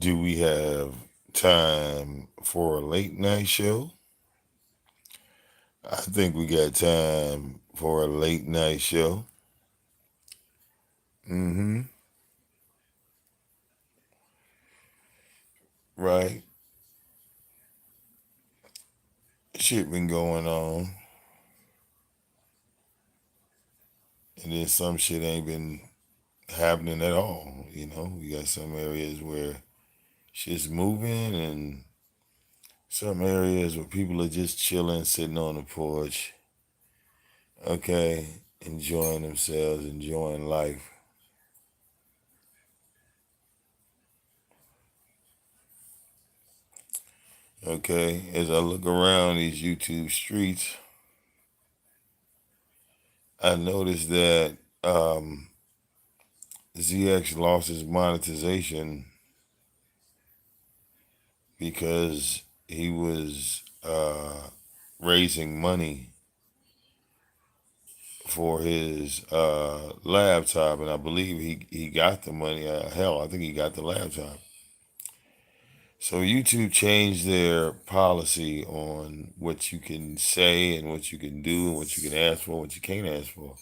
Do we have time for a late night show? I think we got time for a late night show. Mm-hmm. Right. Shit been going on. And then some shit ain't been happening at all. We got some areas where shit's moving and some areas where people are just chilling, sitting on the porch, okay, enjoying themselves, enjoying life. Okay, as I look around these YouTube streets, I noticed that ZX lost his monetization because he was raising money for his laptop, and I believe he got the money. Hell, I think he got the laptop. So YouTube changed their policy on what you can say and what you can do and what you can ask for, what you can't ask for.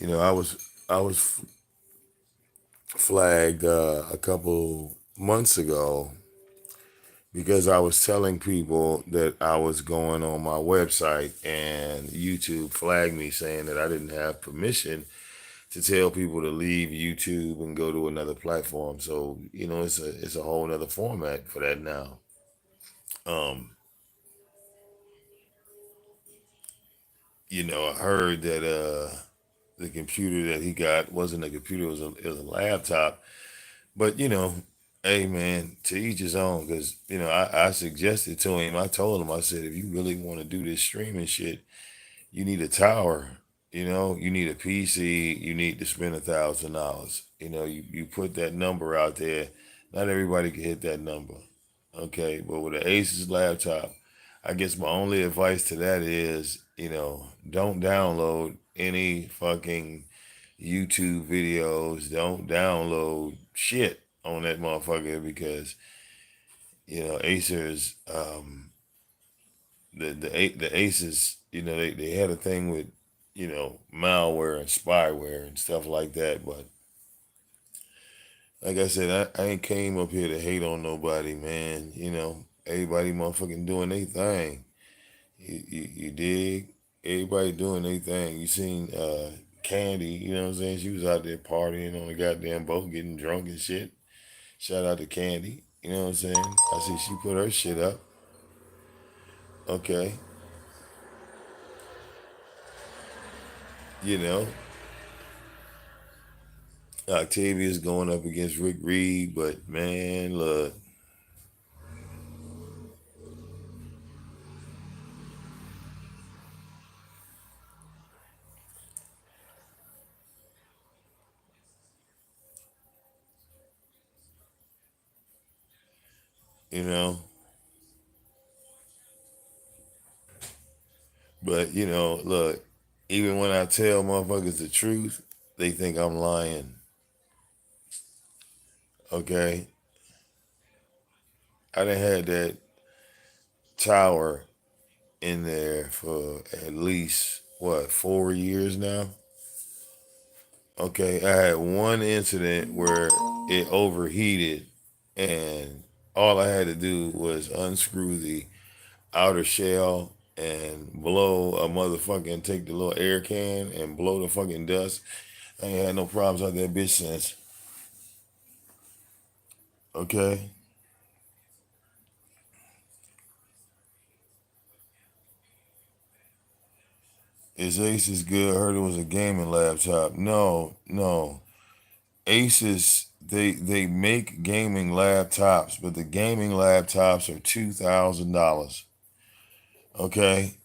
I was flagged a couple months ago because I was telling people that I was going on my website, and YouTube flagged me saying that I didn't have permission to tell people to leave YouTube and go to another platform. So it's a whole other format for that now. Um, I heard that the computer that he got wasn't a computer; it was a laptop. But hey man, to each his own. Because I suggested to him, I told him, I said, if you really want to do this streaming shit, you need a tower. You need a PC. You need to spend $1,000. You put that number out there. Not everybody can hit that number. Okay, but with an Asus laptop, I guess my only advice to that is, don't download any fucking YouTube videos. Don't download shit on that motherfucker because Acer's the Aces, they had a thing with malware and spyware and stuff like that. But like I said, I ain't came up here to hate on nobody, man. Everybody motherfucking doing their thing. You dig? Everybody doing their thing. You seen Candy, you know what I'm saying? She was out there partying on the goddamn boat, getting drunk and shit. Shout out to Candy. You know what I'm saying? I see she put her shit up. Okay. You know, Octavia's going up against Rick Reed, but man, look, you know, but look, even when I tell motherfuckers the truth, they think I'm lying. Okay. I done had that tower in there for at least, what, 4 years now? Okay. I had one incident where it overheated, and all I had to do was unscrew the outer shell and blow a motherfucking, take the little air can and blow the fucking dust. I ain't had no problems out that bitch since. Okay. Is Asus good? I heard it was a gaming laptop. No, no. Asus, they make gaming laptops, but the gaming laptops are $2,000. Okay.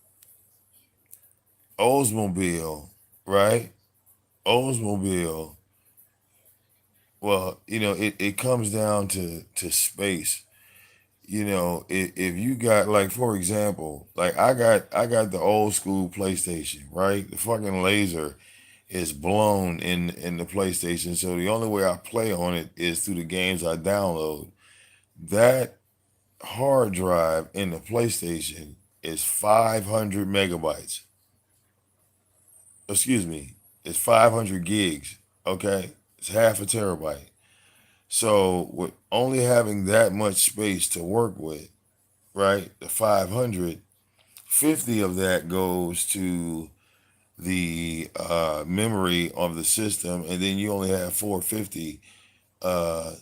Oldsmobile, right? Oldsmobile. Well, it comes down to space. If you got, like, for example, like I got the old school PlayStation, right? The fucking laser is blown in the PlayStation, so the only way I play on it is through the games I download. That hard drive in the PlayStation is 500 megabytes. Excuse me, it's 500 gigs. Okay, it's half a terabyte. So with only having that much space to work with, right? The 500, 50 of that goes to the memory of the system, and then you only have 450. Uh,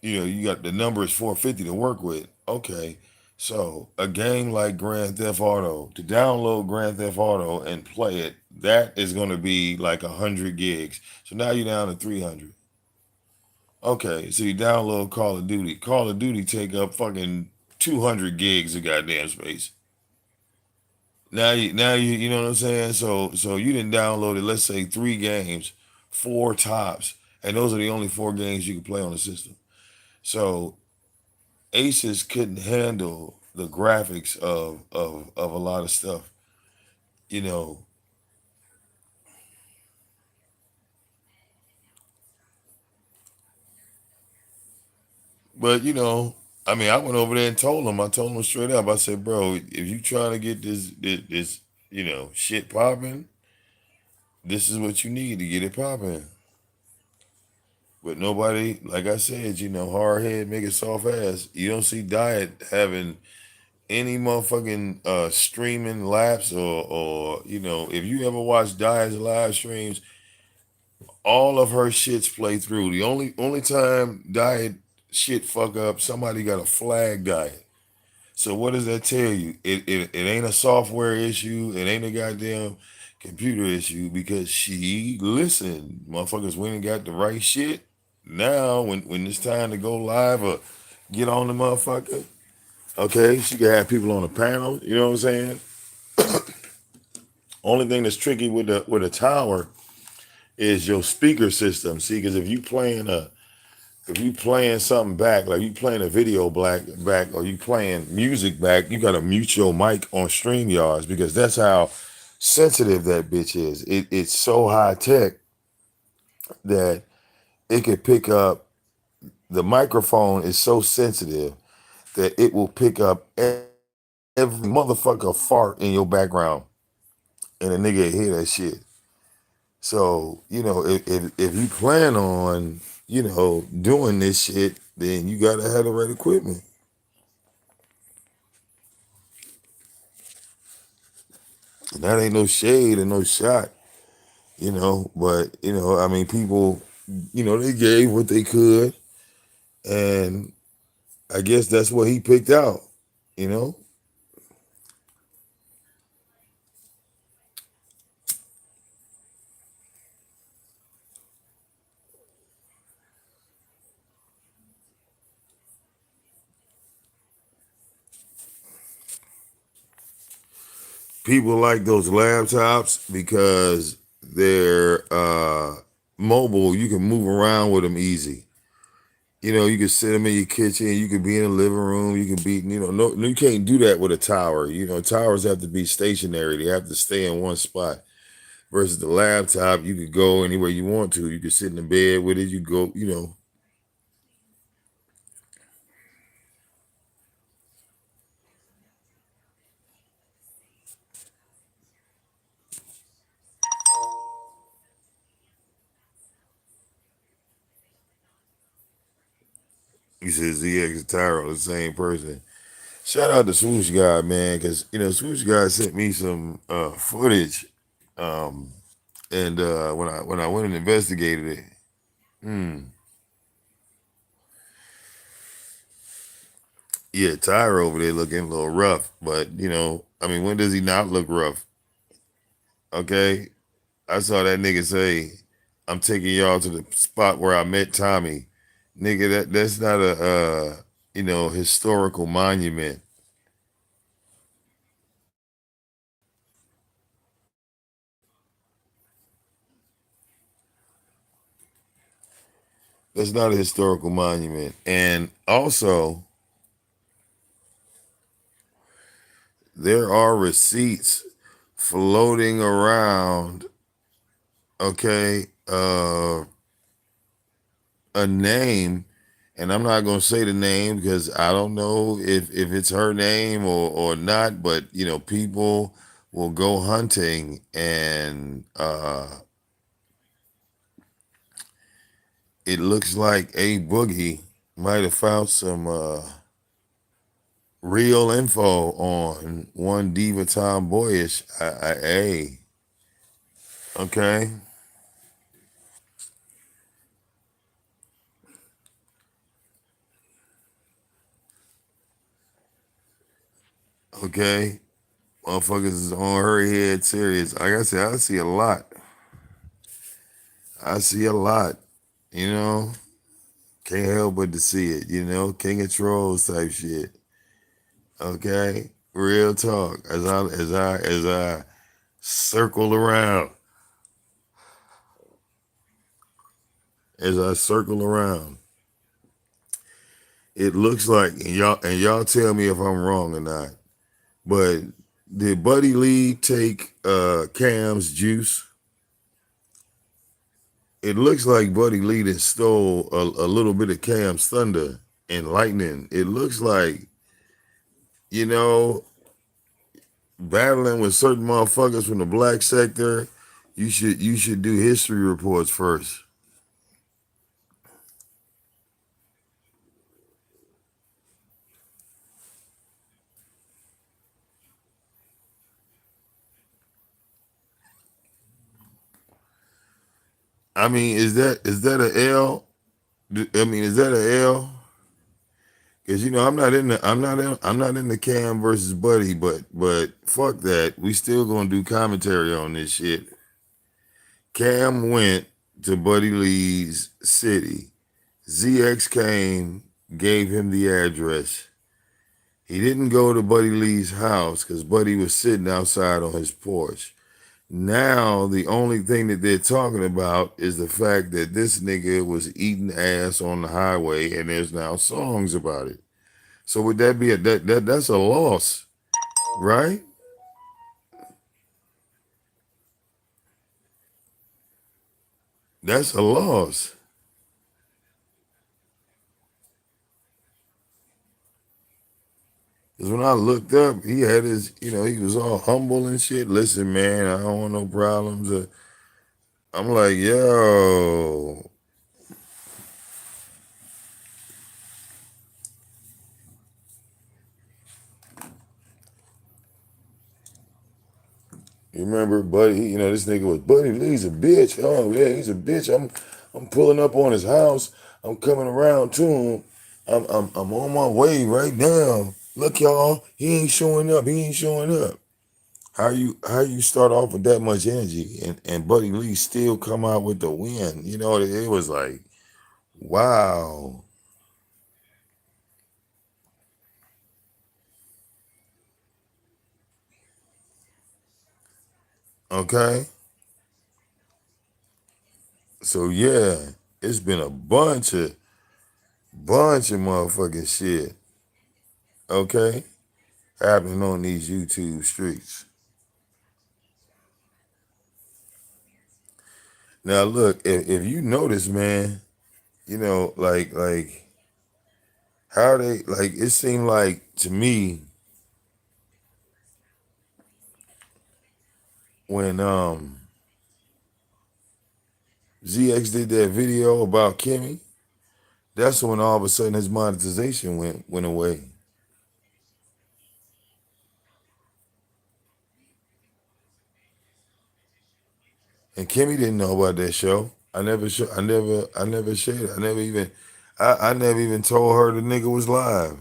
you got the number is 450 to work with. Okay, so a game like Grand Theft Auto, to download Grand Theft Auto and play it, that is going to be like 100 gigs. So now you're down to 300. Okay, so you download Call of Duty. Call of Duty take up fucking 200 gigs of goddamn space. You know what I'm saying? So you didn't download it, let's say 3 games, 4 tops, and those are the only 4 games you can play on the system. So Aces couldn't handle the graphics of a lot of stuff, you know. But I mean, I went over there and told him. I told him straight up. I said, bro, if you trying to get this shit popping, this is what you need to get it popping. But nobody, like I said, hard head make it soft ass. You don't see Diet having any motherfucking streaming laps or if you ever watch Diet's live streams, all of her shits play through. The only time Diet shit fuck up, somebody got a flag Diet. So what does that tell you? It ain't a software issue. It ain't a goddamn computer issue because she listened. Motherfuckers went and got the right shit. Now when it's time to go live or get on the motherfucker, okay, she can have people on the panel. You know what I'm saying? Only thing that's tricky with a tower is your speaker system. See, because if you playing something back, like you playing a video back or you playing music back, you gotta mute your mic on StreamYards because that's how sensitive that bitch is. It's so high tech that it could pick up. The microphone is so sensitive that it will pick up every motherfucker fart in your background, and a nigga hear that shit. So if you plan on doing this shit, then you gotta have the right equipment. And that ain't no shade and no shot, but I mean, people, they gave what they could, and I guess that's what he picked out, you know. People like those laptops because they're mobile. You can move around with them easy. You can sit them in your kitchen. You can be in the living room. You can be, no, you can't do that with a tower. Towers have to be stationary. They have to stay in one spot. Versus the laptop, you could go anywhere you want to. You could sit in the bed with it. You go, He says ZX and Tyro, the same person. Shout out to Swoosh Guy, man, because Swoosh Guy sent me some footage, um, and when I went and investigated it, hmm, yeah, Tyra over there looking a little rough, but I mean, when does he not look rough? Okay, I saw that nigga say, "I'm taking y'all to the spot where I met Tommy." Nigga, that's not a historical monument. That's not a historical monument. And also, there are receipts floating around, okay, a name and I'm not gonna say the name because I don't know if it's her name or not, but you know, people will go hunting and it looks like A Boogie might have found some real info on one Diva Tomboyish. Hey, okay, okay, motherfuckers is on her head serious. Like I said, I see a lot. I see a lot. You know, can't help but to see it. You know, King of Trolls type shit. Okay, real talk. As I circle around, as I circle around, it looks like and y'all tell me if I'm wrong or not. But did Buddy Lee take Cam's juice? It looks like Buddy Lee done stole a little bit of Cam's thunder and lightning. It looks like, you know, battling with certain motherfuckers from the black sector, you should do history reports first. I mean, is that a L? I mean, is that a L? Because you know, I'm not in the Cam versus Buddy, but fuck that. We still gonna do commentary on this shit. Cam went to Buddy Lee's city. ZX came, gave him the address. He didn't go to Buddy Lee's house because Buddy was sitting outside on his porch. Now the only thing that they're talking about is the fact that this nigga was eating ass on the highway, and there's now songs about it. So would that be that's a loss, right? That's a loss. Because when I looked up, he had his, you know, he was all humble and shit. Listen, man, I don't want no problems. I'm like, yo, you remember Buddy? You know, this nigga was Buddy Lee's a bitch. Oh yeah, he's a bitch. I'm pulling up on his house. I'm coming around to him. I'm on my way right now. Look, y'all, he ain't showing up. He ain't showing up. How you start off with that much energy and Buddy Lee still come out with the win? You know, it was like, wow. Okay. So yeah, it's been a bunch of motherfucking shit. Okay. Happening on these YouTube streets. Now look, if you notice, man, you know, like how they like it seemed like to me when ZX did that video about Kimmy, that's when all of a sudden his monetization went away. And Kimmy didn't know about that show. I never shared it. I never even told her the nigga was live.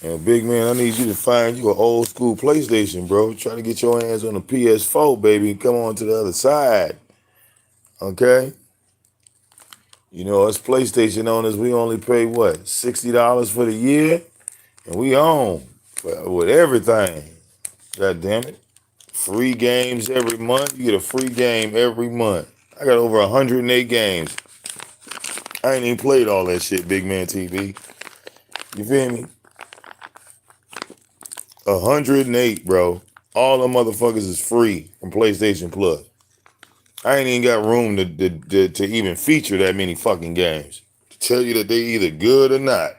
And big man, I need you to find you an old school PlayStation, bro. Try to get your hands on a PS4, baby, and come on to the other side. Okay? You know, us PlayStation owners, we only pay what, $60 for the year? And we own with everything. God damn it. Free games every month. You get a free game every month. I got over 108 games. I ain't even played all that shit, Big Man TV. You feel me? 108, bro. All the motherfuckers is free from PlayStation Plus. I ain't even got room to even feature that many fucking games. To tell you that they either good or not.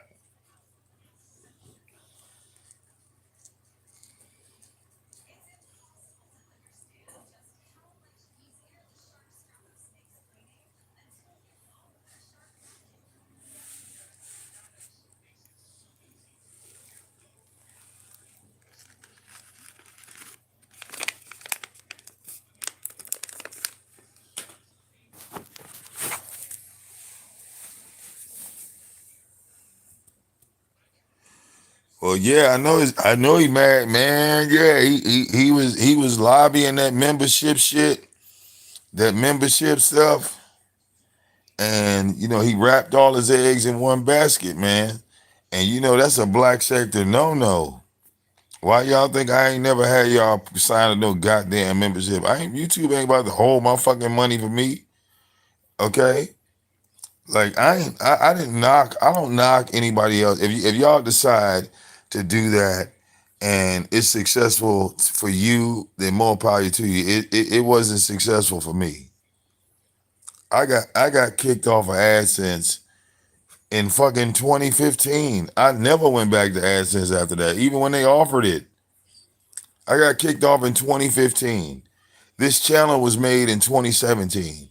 Well, yeah, I know he married, man. Yeah, he was lobbying that membership shit, that membership stuff, and he wrapped all his eggs in one basket, man. And that's a black sector no. Why y'all think I ain't never had y'all sign a no goddamn membership? YouTube ain't about to hold my fucking money for me, okay? Like I don't knock anybody else. If y'all decide to do that and it's successful for you, then more power to you. It wasn't successful for me. I got kicked off of AdSense in fucking 2015. I never went back to AdSense after that, even when they offered it. I got kicked off in 2015. This channel was made in 2017.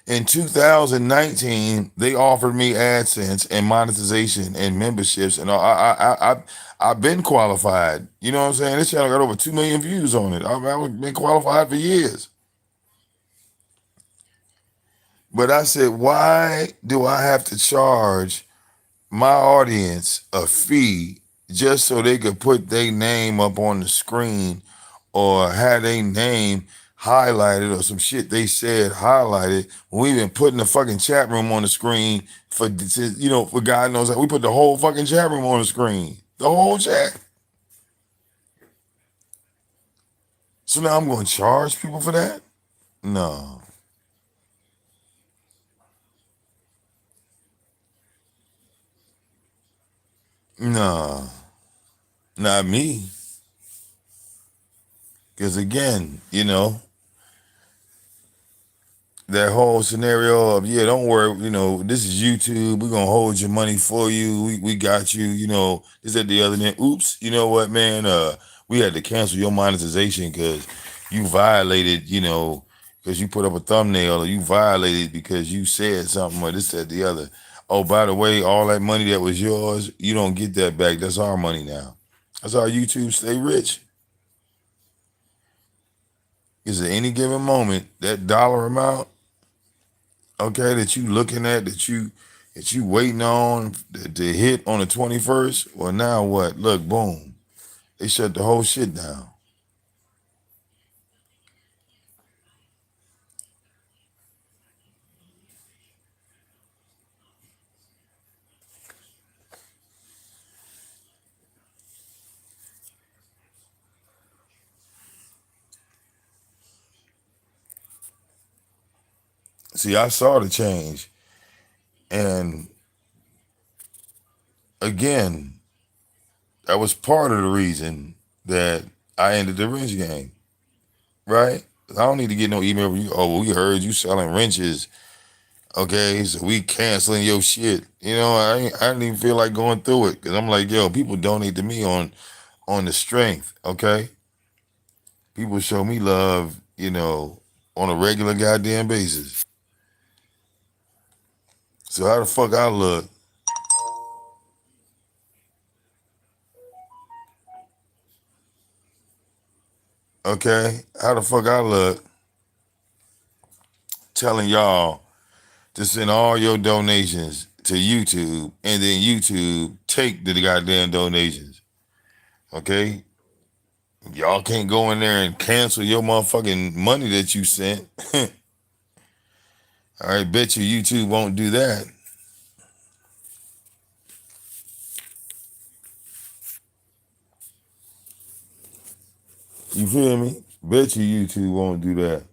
In 2019, they offered me AdSense and monetization and memberships, and I've been qualified. You know what I'm saying? This channel got over 2 million views on it. I've been qualified for years. But I said, why do I have to charge my audience a fee just so they could put their name up on the screen or have their name highlighted or some shit they said highlighted when we've been putting the fucking chat room on the screen for God knows that we put the whole fucking chat room on the screen, the whole chat. So now I'm going to charge people for that? No, no, not me. Because again, that whole scenario of, yeah, don't worry, this is YouTube. We're gonna hold your money for you. We got you, this at the other end. Oops, you know what, man? We had to cancel your monetization because you violated, because you put up a thumbnail, or you violated because you said something, or this, that, the other. Oh, by the way, all that money that was yours, you don't get that back. That's our money now. That's how YouTube stay rich. Is at any given moment, that dollar amount, okay, that you looking at, that you waiting on to hit on the 21st. Well, now what? Look, boom, they shut the whole shit down. See, I saw the change, and again, that was part of the reason that I ended the wrench game. Right? I don't need to get no email from you. Oh, well, we heard you selling wrenches. Okay, so we canceling your shit. I didn't even feel like going through it because I'm like, yo, people donate to me on the strength. Okay, people show me love, on a regular goddamn basis. So how the fuck I look? Okay, how the fuck I look telling y'all to send all your donations to YouTube and then YouTube take the goddamn donations? Okay, y'all can't go in there and cancel your motherfucking money that you sent. All right, bet you YouTube won't do that. You feel me? Bet you YouTube won't do that.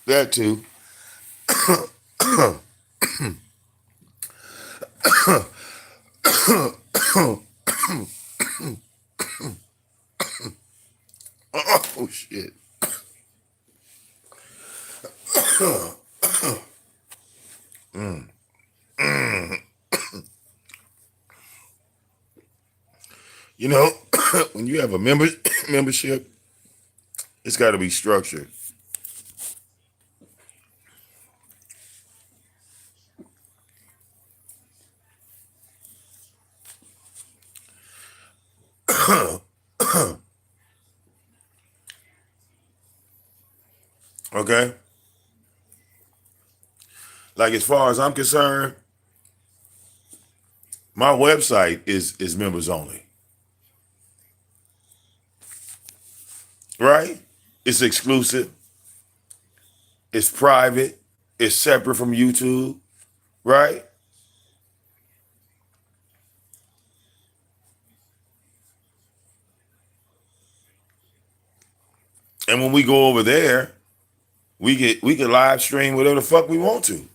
That too. Oh shit. You know, when you have a membership, it's got to be structured. Okay. Like as far as I'm concerned, my website is members only. Right? It's exclusive. It's private. It's separate from YouTube. Right? And when we go over there, we can live stream whatever the fuck we want to.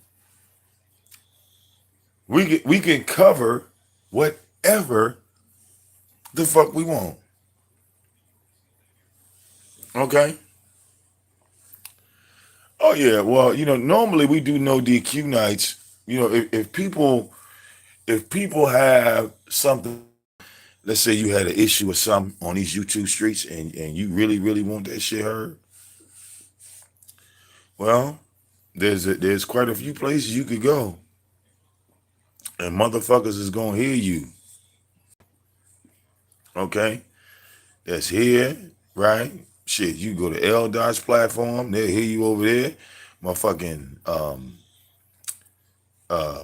We can cover whatever the fuck we want. Okay. Oh yeah. Well, normally we do no DQ nights. If people have something, let's say you had an issue with something on these YouTube streets, and you really really want that shit heard. Well, there's quite a few places you could go, and motherfuckers is gonna hear you. Okay. That's here, right? Shit, you go to L Dot's platform, they'll hear you over there. Motherfucking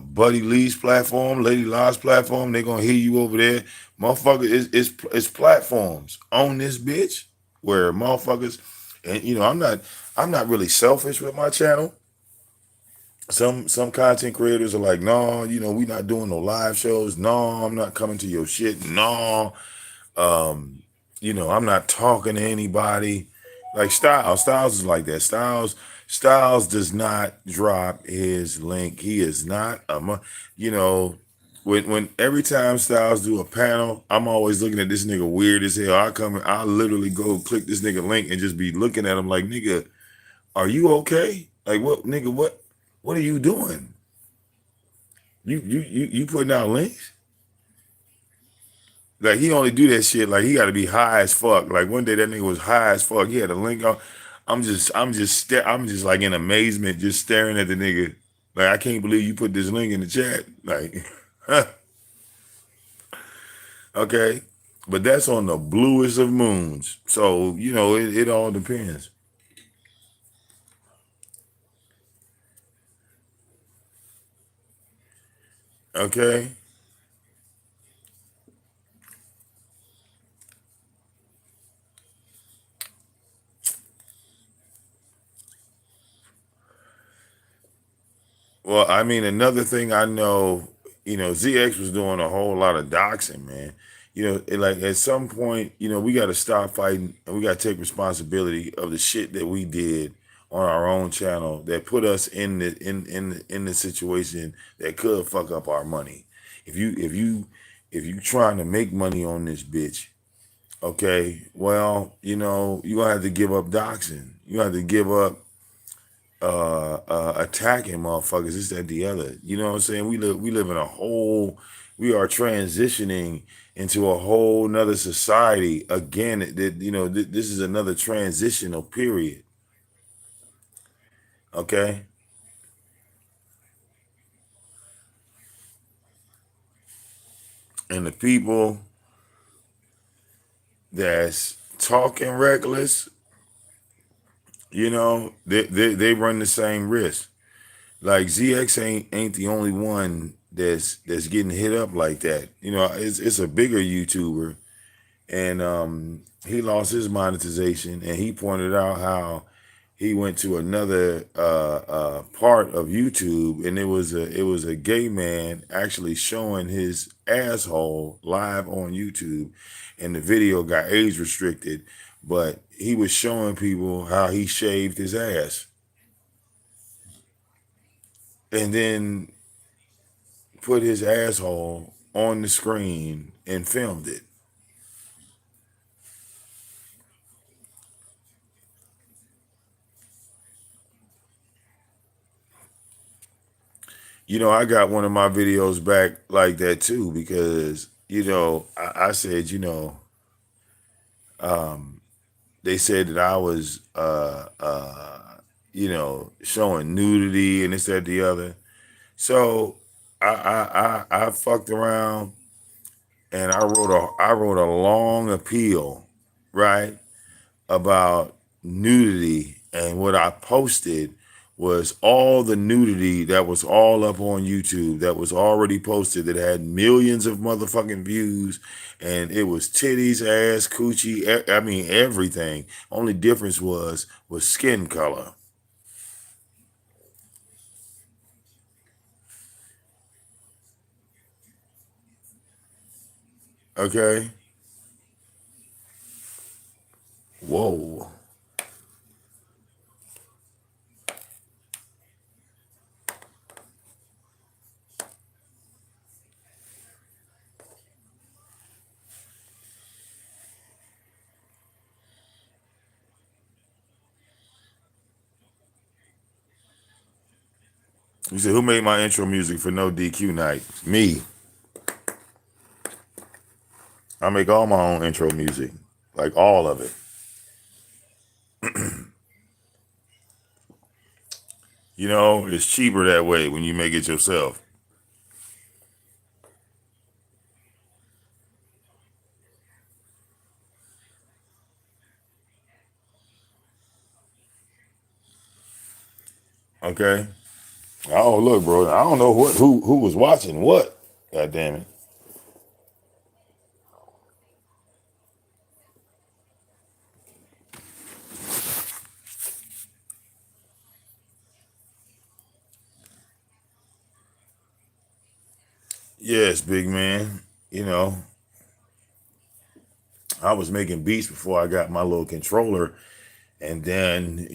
Buddy Lee's platform, Lady La's platform, they're gonna hear you over there. Motherfucker, it's platforms on this bitch where motherfuckers, and I'm not really selfish with my channel. Some content creators are like, no, we not doing no live shows. No, I'm not coming to your shit. No, I'm not talking to anybody. Like Styles is like that. Styles does not drop his link. He is not you know, when every time Styles do a panel, I'm always looking at this nigga weird as hell. I literally go click this nigga link and just be looking at him like, nigga, are you okay? Like what, nigga, what are you doing? You putting out links? Like he only do that shit like he got to be high as fuck. Like one day that nigga was high as fuck. He had a link on. I'm just like in amazement, just staring at the nigga. Like I can't believe you put this link in the chat. Like, okay, but that's on the bluest of moons. So it all depends. Okay. Well, I mean, another thing I know, ZX was doing a whole lot of doxing, man. Like at some point, we got to stop fighting and we got to take responsibility of the shit that we did on our own channel that put us in the situation that could fuck up our money. If you trying to make money on this bitch, okay, well, you're gonna have to give up doxing. You have to give up attacking motherfuckers, this, that, the other. You know what I'm saying? We live in we are transitioning into a whole nother society. Again, this is another transitional period. Okay. And the people that's talking reckless, they run the same risk. Like ZX ain't the only one that's getting hit up like that. It's a bigger YouTuber, and he lost his monetization, and he pointed out how he went to another part of YouTube, and it was a gay man actually showing his asshole live on YouTube, and the video got age restricted, but he was showing people how he shaved his ass. and then put his asshole on the screen and filmed it. I got one of my videos back like that too because I said, they said that I was showing nudity and this, that, the other. So I fucked around and I wrote a long appeal, right, about nudity, and what I posted was all the nudity that was all up on YouTube that was already posted that had millions of motherfucking views, and it was titties, ass, coochie, I mean everything. Only difference was skin color. Okay. Whoa. You said, who made my intro music for No DQ Night? Me. I make all my own intro music, like all of it. It's cheaper that way when you make it yourself. Okay. Oh, look, bro. I don't know who was watching what. God damn it. Yes, big man. You know, I was making beats before I got my little controller, and then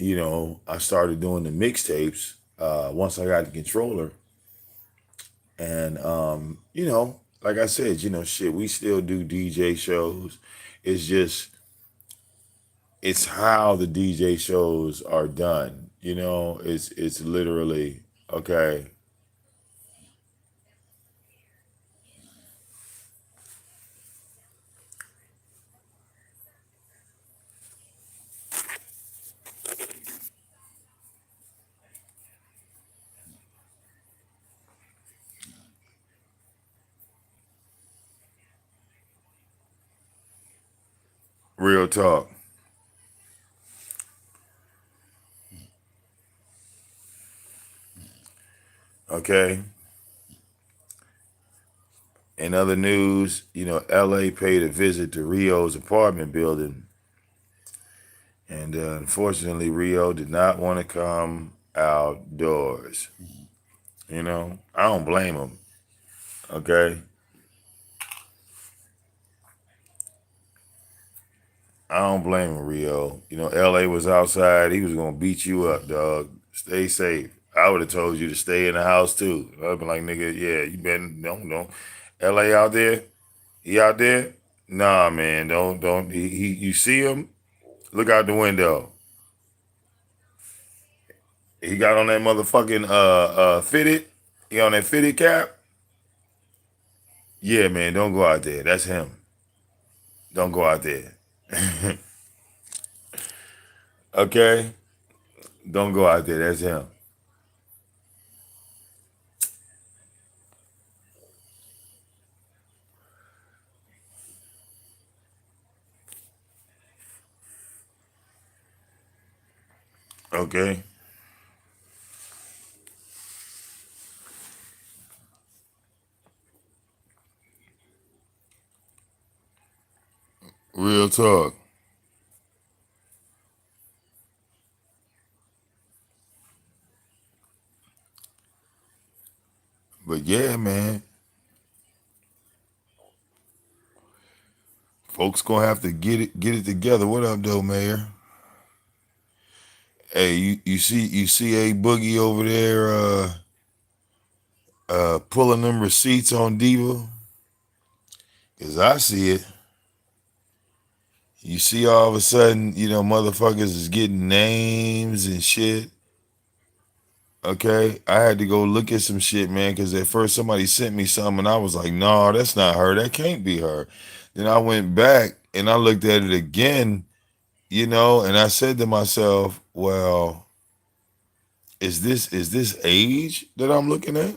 I started doing the mixtapes once I got the controller, and like I said, shit, we still do DJ shows. It's just it's how the DJ shows are done. It's literally okay. Real talk. Okay. In other news, LA paid a visit to Rio's apartment building, and unfortunately, Rio did not want to come outdoors. I don't blame him. Okay. I don't blame him, Rio. LA was outside. He was going to beat you up, dog. Stay safe. I would have told you to stay in the house too. I'd been like, nigga, yeah, you better don't. LA out there? He out there? Nah, man, don't. You see him? Look out the window. He got on that motherfucking fitted. He on that fitted cap. Yeah, man, don't go out there. That's him. Don't go out there. Okay? Don't go out there. That's him. Okay? Real talk. But yeah, man, folks gonna have to get it together. What up, though, Mayor? Hey, you see a boogie over there? pulling them receipts on Diva? Cause I see it. You see all of a sudden, motherfuckers is getting names and shit. Okay, I had to go look at some shit, man, because at first somebody sent me something and I was like, no, that's not her. That can't be her. Then I went back and I looked at it again, and I said to myself, well, is this age that I'm looking at?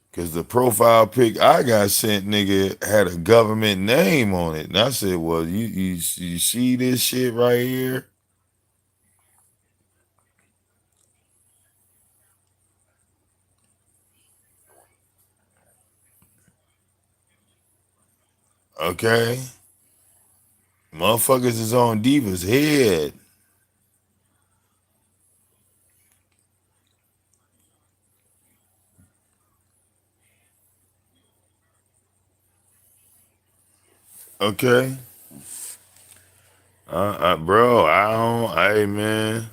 Because the profile pic I got sent, nigga, had a government name on it. And I said, well, you see this shit right here? Okay. Motherfuckers is on Diva's head. Okay. Bro, I don't, hey, man.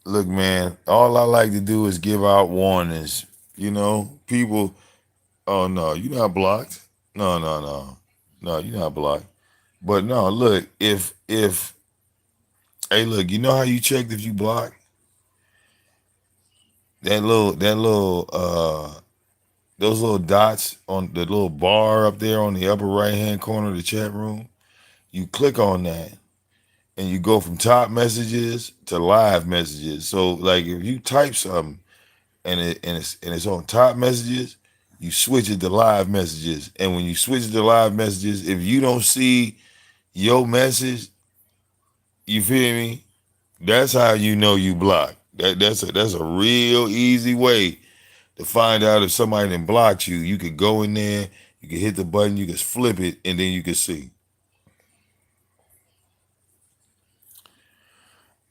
Look, man, all I like to do is give out warnings. People, oh, no, you're not blocked. No, no, no. No, you're not blocked. But no, look, hey, look, you know how you checked if you blocked? Those little dots on the little bar up there on the upper right hand corner of the chat room, you click on that and you go from top messages to live messages. So like if you type something and it's on top messages, you switch it to live messages. And when you switch it to live messages, if you don't see your message, you feel me? That's how you know you blocked. That's a real easy way to find out if somebody done blocked you. You could go in there, you could hit the button, you could flip it, and then you could see.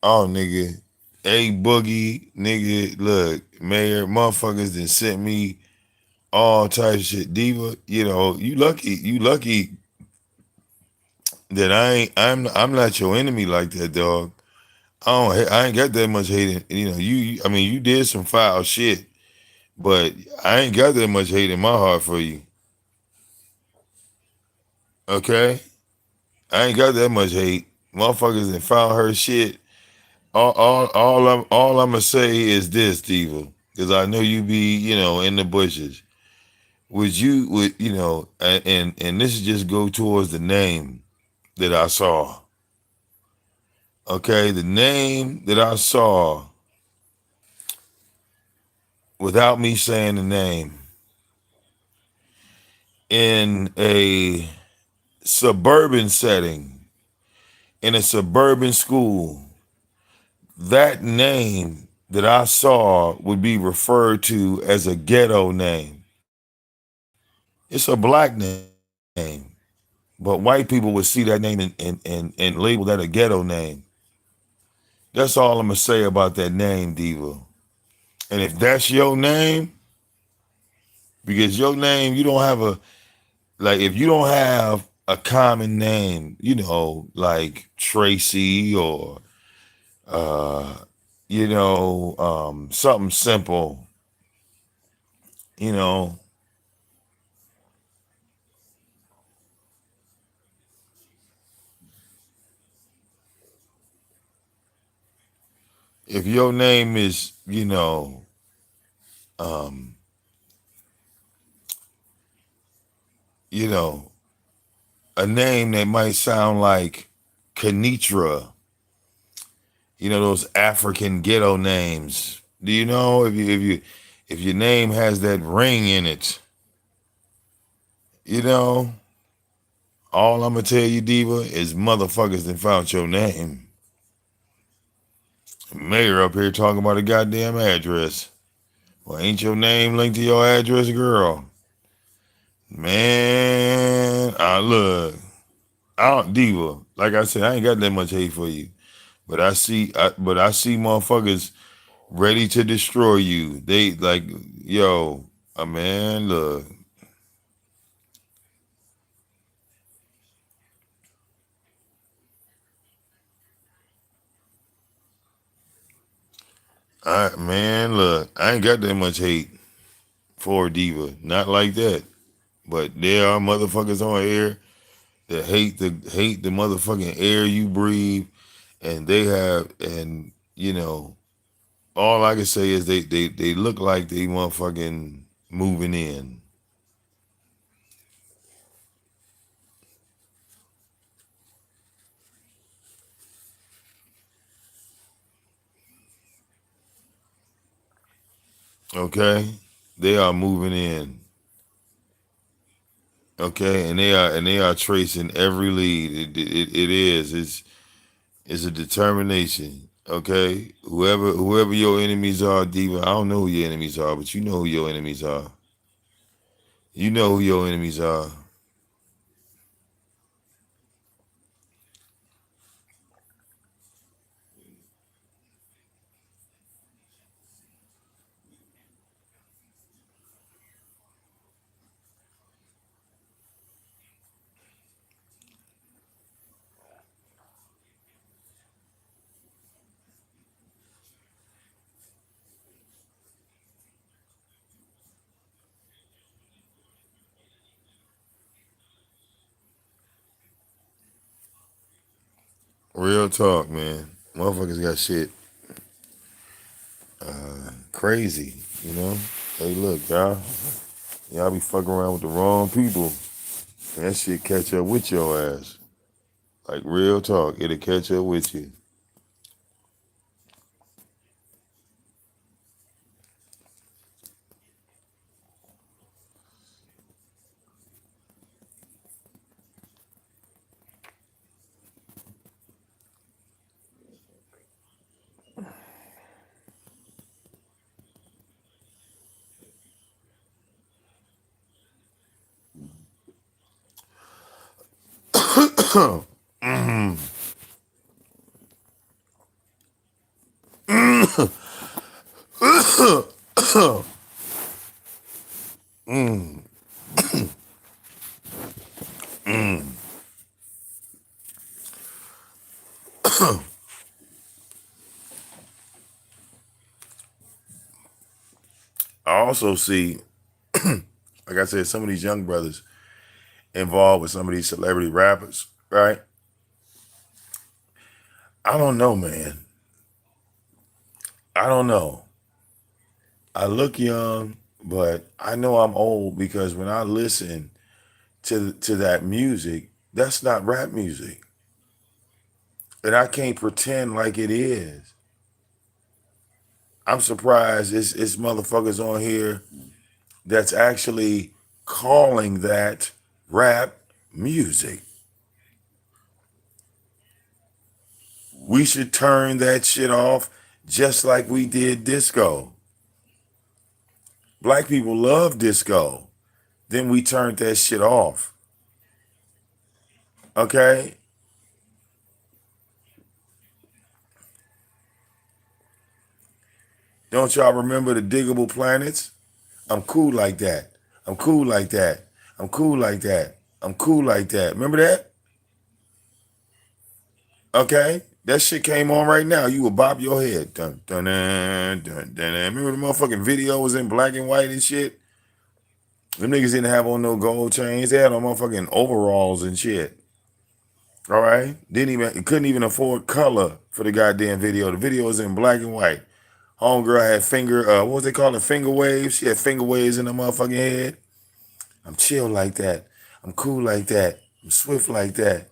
Oh, nigga. A Boogie, nigga, look, Mayor, motherfuckers that sent me all types of shit. Diva, you lucky that I'm not your enemy like that, dog. I ain't got that much hate I mean, you did some foul shit, but I ain't got that much hate in my heart for you. Okay? I ain't got that much hate. Motherfuckers that found her shit. All I'm gonna say is this, Diva, because I know you be, in the bushes. And this just go towards the name that I saw. Okay, the name that I saw, without me saying the name, in a suburban setting, in a suburban school, that name that I saw would be referred to as a ghetto name. It's a black name, but white people would see that name and label that a ghetto name. That's all I'm gonna say about that name, Diva. And if that's your name, because your name, you don't have if you don't have a common name, like Tracy or something simple, you know, if your name is, um, you know, a name that might sound like Kenitra, those African ghetto names. Do you know if your name has that ring in it, you know, all I'm gonna tell you, Diva, is motherfuckers that found your name. Mayor up here talking about a goddamn address. Well, ain't your name linked to your address, girl? Man, look, I don't Diva. Like I said, I ain't got that much hate for you, but I see motherfuckers ready to destroy you. They like, yo, man, look. Man, look, I ain't got that much hate for Diva. Not like that. But there are motherfuckers on air that hate the motherfucking air you breathe, and they have, and you know, all I can say is they look like they motherfucking moving in. Okay, they are moving in. Okay, and they are tracing every lead. It is. It's a determination. Okay, whoever your enemies are, Diva. I don't know who your enemies are, but you know who your enemies are. You know who your enemies are. Real talk, man. Motherfuckers got shit crazy. You know. Hey, look, y'all be fucking around with the wrong people. And that shit catch up with your ass. Like real talk, it'll catch up with you. I also see, like I said, some of these young brothers involved with some of these celebrity rappers, right? I don't know, man. I don't know. I look young, but I know I'm old because when I listen to that music, that's not rap music. And I can't pretend like it is. I'm surprised it's motherfuckers on here that's actually calling that rap music. We should turn that shit off just like we did disco. Black people love disco. Then we turned that shit off. Okay? Don't y'all remember the Diggable Planets? I'm cool like that. I'm cool like that. I'm cool like that. I'm cool like that. Remember that? Okay? That shit came on right now. You would bop your head. Dun, dun, dun, dun, dun, dun. Remember the motherfucking video was in black and white and shit? Them niggas didn't have on no gold chains. They had on motherfucking overalls and shit. All right? Couldn't even afford color for the goddamn video. The video was in black and white. Homegirl had what was they calling finger waves? She had finger waves in her motherfucking head. I'm chill like that. I'm cool like that. I'm swift like that.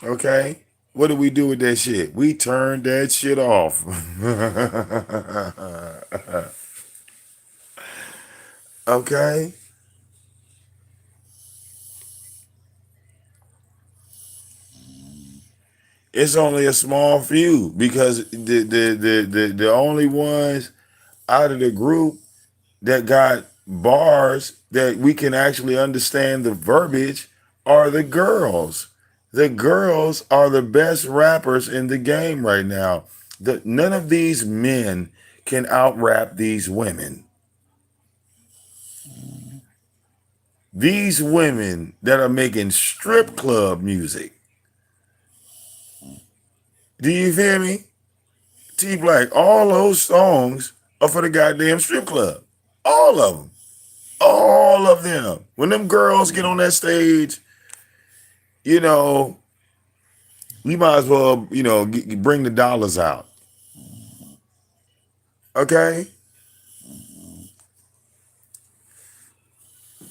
Okay? What did we do with that shit? We turned that shit off. Okay? It's only a small few because the only ones out of the group that got bars that we can actually understand the verbiage are the girls. The girls are the best rappers in the game right now. None of these men can out rap these women. These women that are making strip club music. Do you hear me? T Black, all those songs are for the goddamn strip club. All of them. All of them. When them girls get on that stage, you know, we might as well, bring the dollars out. Okay?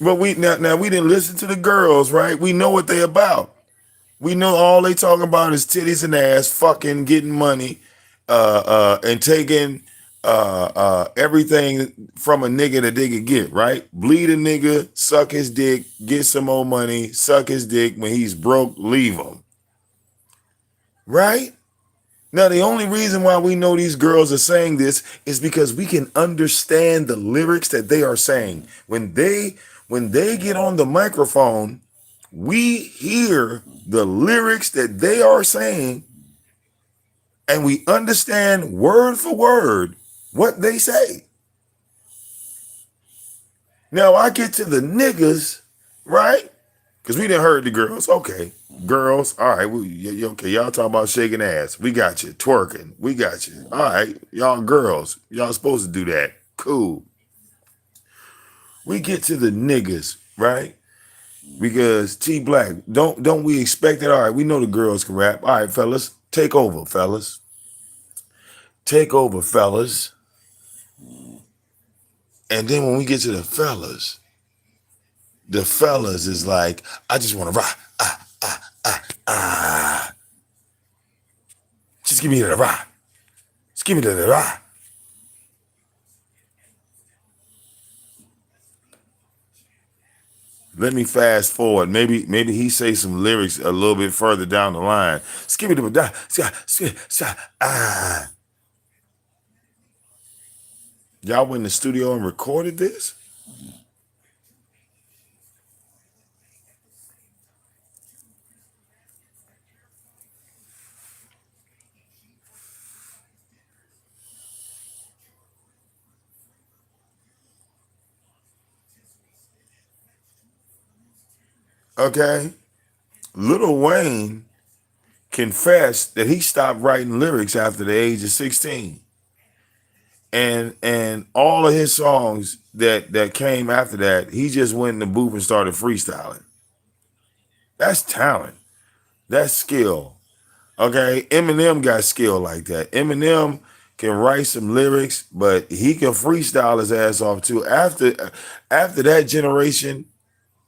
But now we didn't listen to the girls, right? We know what they about. We know all they talking about is titties and ass, fucking, getting money, and taking everything from a nigga that they could get, right? Bleed a nigga, suck his dick, get some more money, suck his dick. When he's broke, leave him. Right? Now, the only reason why we know these girls are saying this is because we can understand the lyrics that they are saying. When they get on the microphone, we hear the lyrics that they are saying, and we understand word for word what they say. Now I get to the niggas, right? Because we didn't heard the girls. Okay, girls, all right. Okay, y'all talking about shaking ass. We got you. Twerking. We got you. All right, y'all girls. Y'all supposed to do that. Cool. We get to the niggas, right? Because T Black, don't we expect it? All right, we know the girls can rap. All right, fellas, take over, fellas. Take over, fellas. And then when we get to the fellas is like, I just want to rock. Just give me the rock. Just give me the rock. Let me fast forward. Maybe he say some lyrics a little bit further down the line. Just give me the ah. Y'all went in the studio and recorded this? Okay. Lil Wayne confessed that he stopped writing lyrics after the age of 16. And all of his songs that came after that, he just went in the booth and started freestyling. That's talent. That's skill. Okay, Eminem got skill like that. Eminem can write some lyrics, but he can freestyle his ass off too. After that generation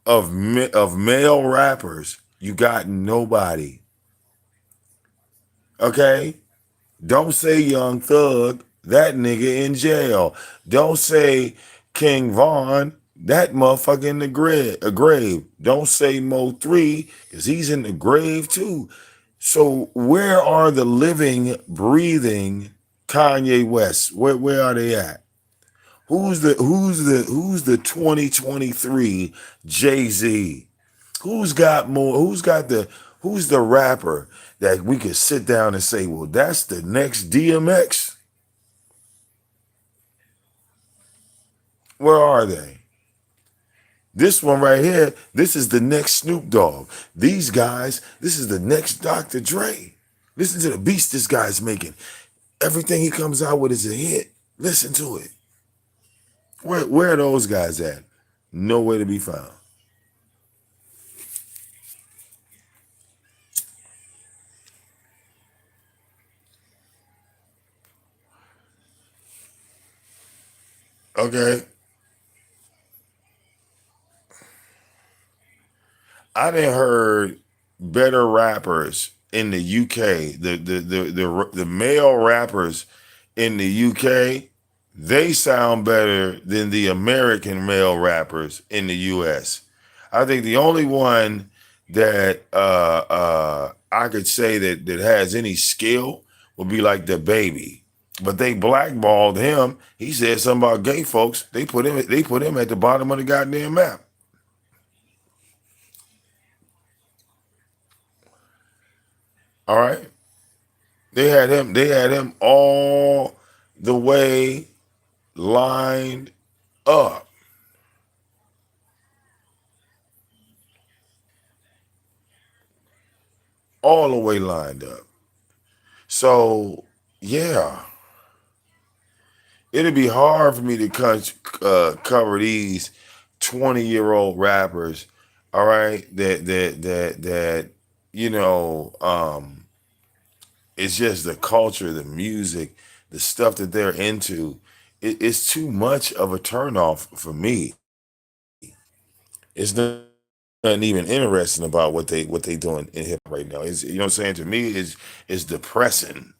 of male rappers, you got nobody. Okay, don't say Young Thug, that nigga in jail. Don't say King Von, that motherfucker in the grave. Don't say Mo 3, because he's in the grave too. So where are the living, breathing Kanye West? Where are they at? Who's the 2023 Jay-Z? Who's the rapper that we could sit down and say, well, that's the next DMX? Where are they? This one right here, this is the next Snoop Dogg. These guys, this is the next Dr. Dre. Listen to the beats this guy's making. Everything he comes out with is a hit. Listen to it. Where are those guys at? Nowhere to be found. Okay. I didn't heard better rappers in the UK. The male rappers in the UK, they sound better than the American male rappers in the US. I think the only one that I could say that has any skill would be like the baby. But they blackballed him. He said something about gay folks. They put him at the bottom of the goddamn map. All right. They had him all the way lined up. All the way lined up. So yeah, it'd be hard for me to cover these 20-year-old rappers, all right, that you know, it's just the culture, the music, the stuff that they're into. It's too much of a turnoff for me. It's nothing even interesting about what they doing in hip hop right now. It's, you know what I'm saying? To me, it's depressing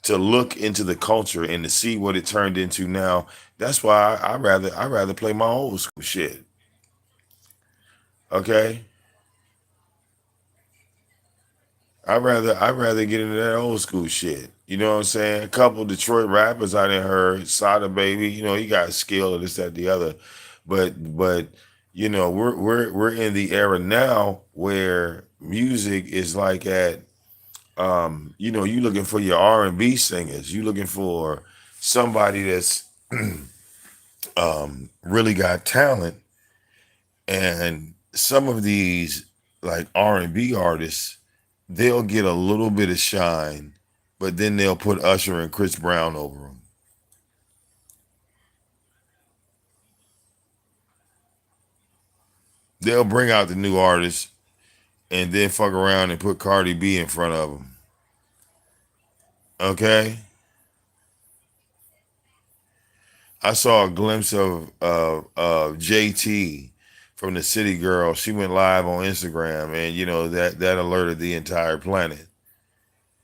to look into the culture and to see what it turned into now. That's why I rather play my old school shit. Okay, I rather get into that old school shit. You know what I'm saying? A couple Detroit rappers I didn't heard, Sada Baby. You know he got skill or this that the other, but you know we're in the era now where music is like at you know you looking for your R&B singers. You looking for somebody that's really got talent, and some of these like R&B artists, they'll get a little bit of shine, but then they'll put Usher and Chris Brown over them. They'll bring out the new artists and then fuck around and put Cardi B in front of them. Okay, I saw a glimpse of JT from the City Girl. She went live on Instagram, and you know that alerted the entire planet.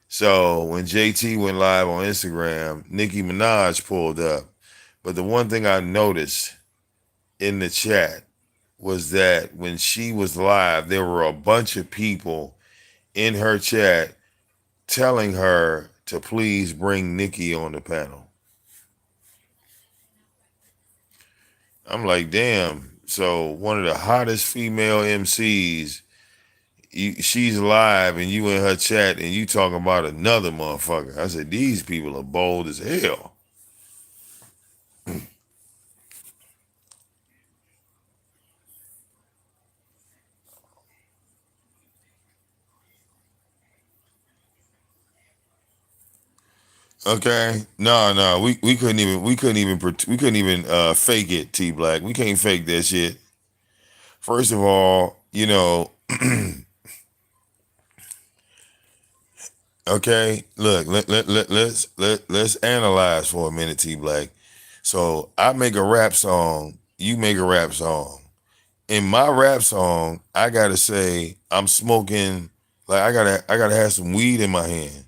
So when JT went live on Instagram, Nicki Minaj pulled up. But the one thing I noticed in the chat was that when she was live, there were a bunch of people in her chat telling her to please bring Nicki on the panel. I'm like, damn. So one of the hottest female MCs, she's live and you in her chat and you talking about another motherfucker. I said, these people are bold as hell. Okay, no, we couldn't even fake it. T Black, we can't fake that shit. First of all, you know, okay, look, let's analyze for a minute, T Black. So I make a rap song, you make a rap song. In my rap song, I gotta say I'm smoking, like I gotta have some weed in my hand,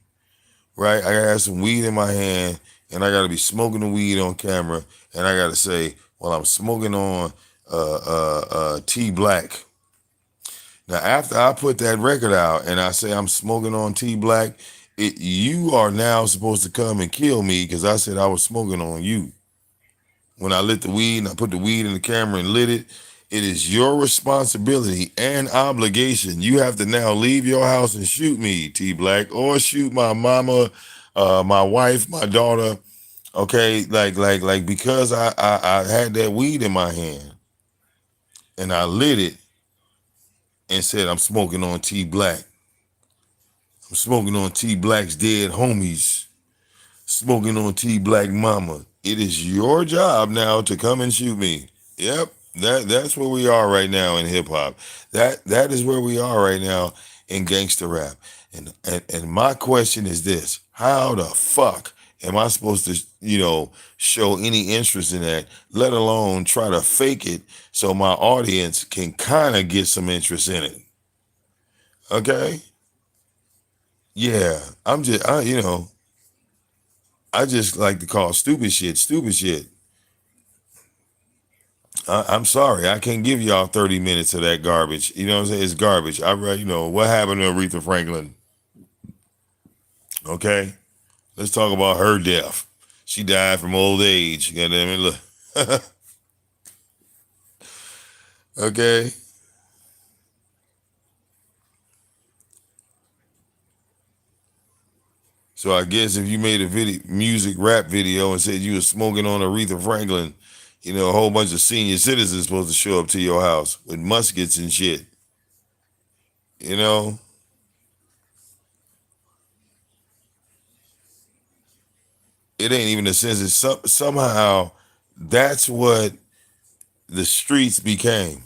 right? I gotta have some weed in my hand, and I gotta be smoking the weed on camera, and I gotta say, well, I'm smoking on T Black. Now, after I put that record out and I say I'm smoking on T Black, you are now supposed to come and kill me because I said I was smoking on you. When I lit the weed and I put the weed in the camera and lit it, it is your responsibility and obligation. You have to now leave your house and shoot me, T Black, or shoot my mama, my wife, my daughter. Okay, like because I had that weed in my hand and I lit it and said I'm smoking on T Black. I'm smoking on T Black's dead homies. Smoking on T Black mama. It is your job now to come and shoot me. Yep, that's where we are right now in hip hop. That is where we are right now in gangster rap. And my question is this: how the fuck am I supposed to, you know, show any interest in that, let alone try to fake it so my audience can kind of get some interest in it? Okay? Yeah, you know, I just like to call stupid shit stupid shit. I'm sorry, I can't give y'all 30 minutes of that garbage. You know what I'm saying? It's garbage. You know, what happened to Aretha Franklin? Okay, let's talk about her death. She died from old age. God damn it, look. Okay, so I guess if you made a music rap video and said you was smoking on Aretha Franklin, you know, a whole bunch of senior citizens supposed to show up to your house with muskets and shit. You know, it ain't even a sense. It's somehow that's what the streets became.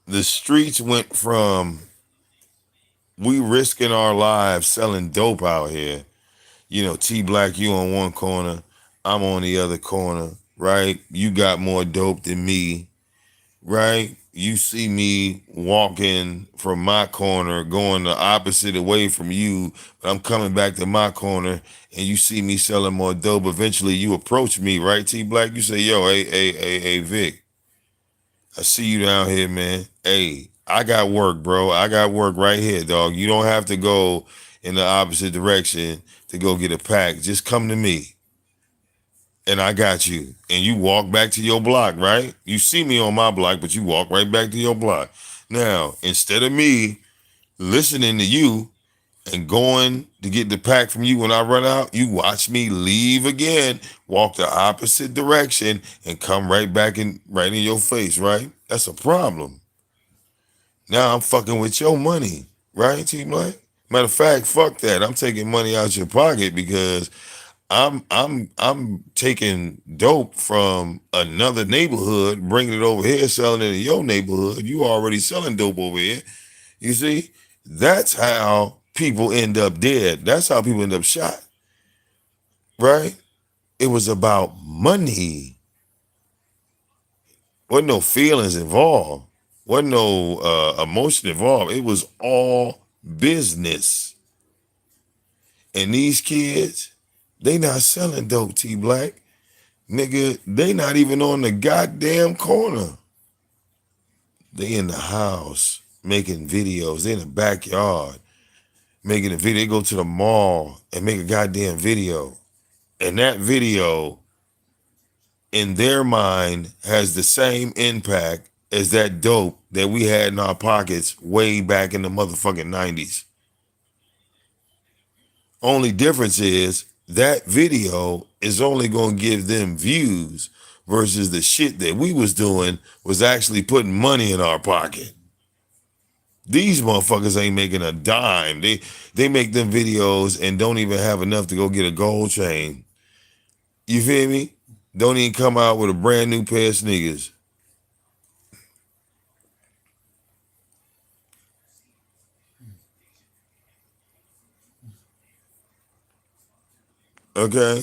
The streets went from we risking our lives selling dope out here. You know, T Black, you on one corner, I'm on the other corner, right? You got more dope than me, right? You see me walking from my corner, going the opposite away from you, but I'm coming back to my corner, and you see me selling more dope. Eventually, you approach me, right, T Black? You say, "Yo, hey, Vic, I see you down here, man. Hey, I got work, bro. I got work right here, dog. You don't have to go in the opposite direction to go get a pack. Just come to me, and I got you." And you walk back to your block, right? You see me on my block, but you walk right back to your block. Now, instead of me listening to you and going to get the pack from you when I run out, you watch me leave again, walk the opposite direction, and come right in your face, right? That's a problem. Now I'm fucking with your money, right, T Black? Matter of fact, fuck that. I'm taking money out your pocket because I'm taking dope from another neighborhood, bringing it over here, selling it in your neighborhood. You already selling dope over here. You see, that's how people end up dead. That's how people end up shot, right? It was about money. Wasn't no feelings involved. Wasn't no emotion involved. It was all business. And these kids, they not selling dope, T Black. Nigga, they not even on the goddamn corner. They in the house making videos. They in the backyard making a video. They go to the mall and make a goddamn video. And that video, in their mind, has the same impact as that dope that we had in our pockets way back in the motherfucking 90s. Only difference is that video is only going to give them views versus the shit that we was doing was actually putting money in our pocket. These motherfuckers ain't making a dime. They make them videos and don't even have enough to go get a gold chain. You feel me? Don't even come out with a brand new pair of sneakers. Okay?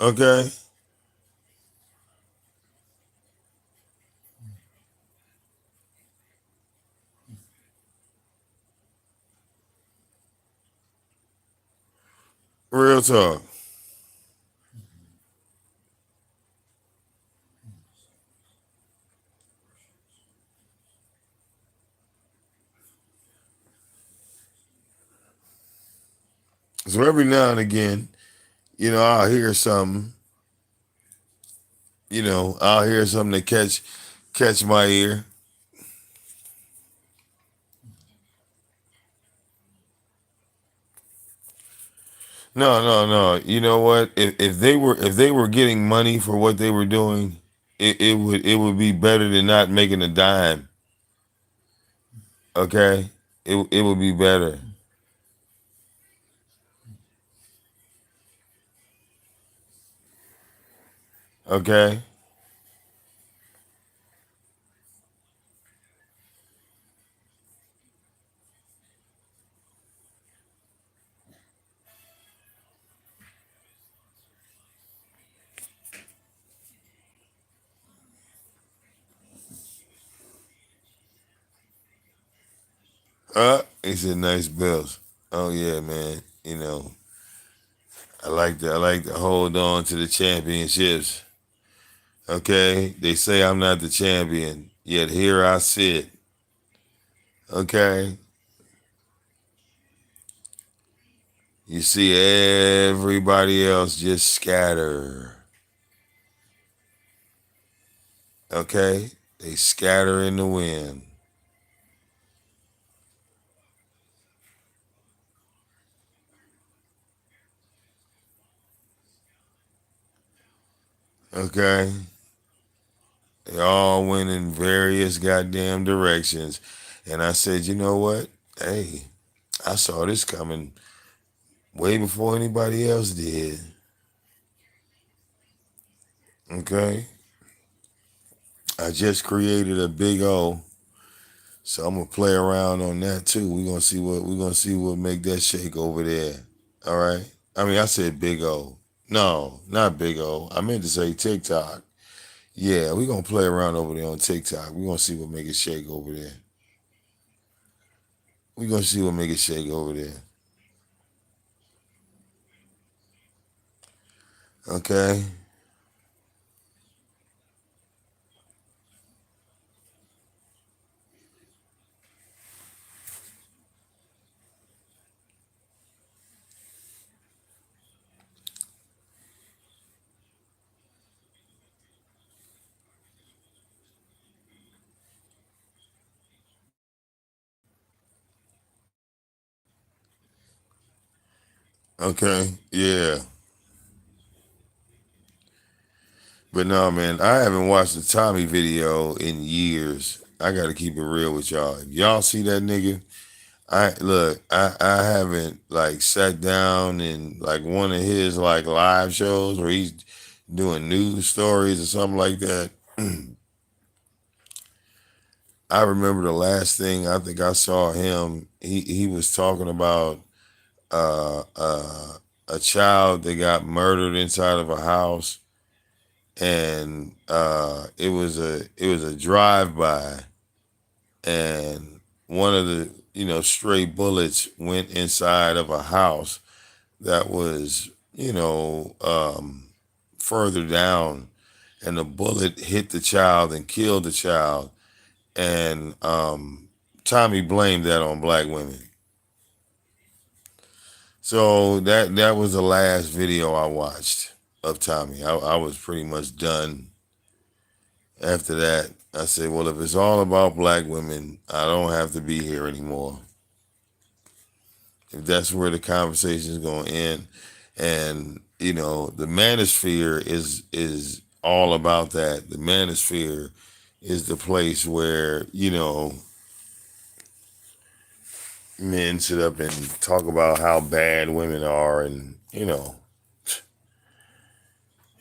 Okay? Real talk. So every now and again, I'll hear something, I'll hear something that catch my ear. No, no, no. You know what? If they were getting money for what they were doing, it would be better than not making a dime. Okay? It would be better. Okay? He said nice bills. Oh yeah, man. I like to hold on to the championships. Okay? They say I'm not the champion, yet here I sit. Okay? You see everybody else just scatter. Okay, they scatter in the wind. Okay, they all went in various goddamn directions, and I said, you know what? Hey, I saw this coming way before anybody else did. Okay, I just created a big O, so I'm gonna play around on that too. We're gonna see what make that shake over there. All right. I mean, I said big O. No, not big O. I meant to say TikTok. Yeah, we're gonna play around over there on TikTok. We're gonna see what make it shake over there. We're gonna see what make it shake over there. Okay. Okay. Yeah. But no, man, I haven't watched the Tommy video in years. I gotta keep it real with y'all. If y'all see that nigga, I haven't like sat down in like one of his like live shows where he's doing news stories or something like that. I remember the last thing I think I saw him. He was talking about uh, uh, a child that got murdered inside of a house, and it was a drive by, and one of the stray bullets went inside of a house that was further down, and the bullet hit the child and killed the child, and Tommy blamed that on black women. So that was the last video I watched of Tommy. I was pretty much done after that. I said, well, if it's all about black women, I don't have to be here anymore. If that's where the conversation is going to end, and the manosphere is all about that. The manosphere is the place where men sit up and talk about how bad women are, and it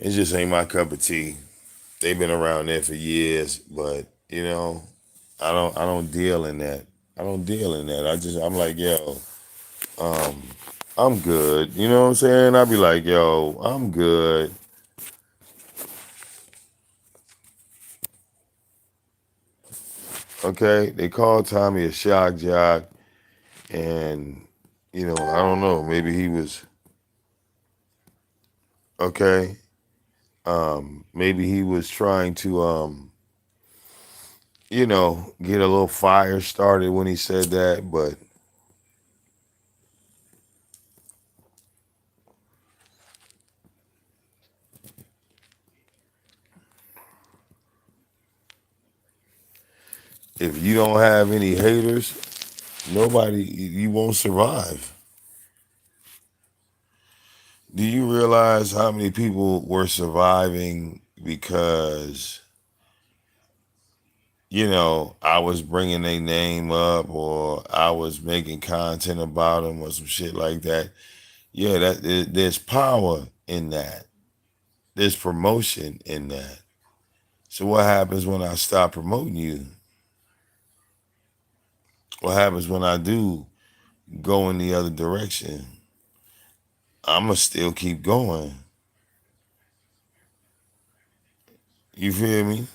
just ain't my cup of tea. They've been around there for years, but I don't deal in that. I don't deal in that. I'm like, yo, um, I'm good. You know what I'm saying? I'd be like, yo, I'm good. Okay. They called Tommy a shock jock, and I don't know, maybe he was okay. Maybe he was trying to get a little fire started when he said that, but if you don't have any haters, nobody, you won't survive. Do you realize how many people were surviving because I was bringing their name up, or I was making content about them, or some shit like that? Yeah, there's power in that. There's promotion in that. So what happens when I stop promoting you? What happens when I do go in the other direction? I'ma still keep going. You feel me?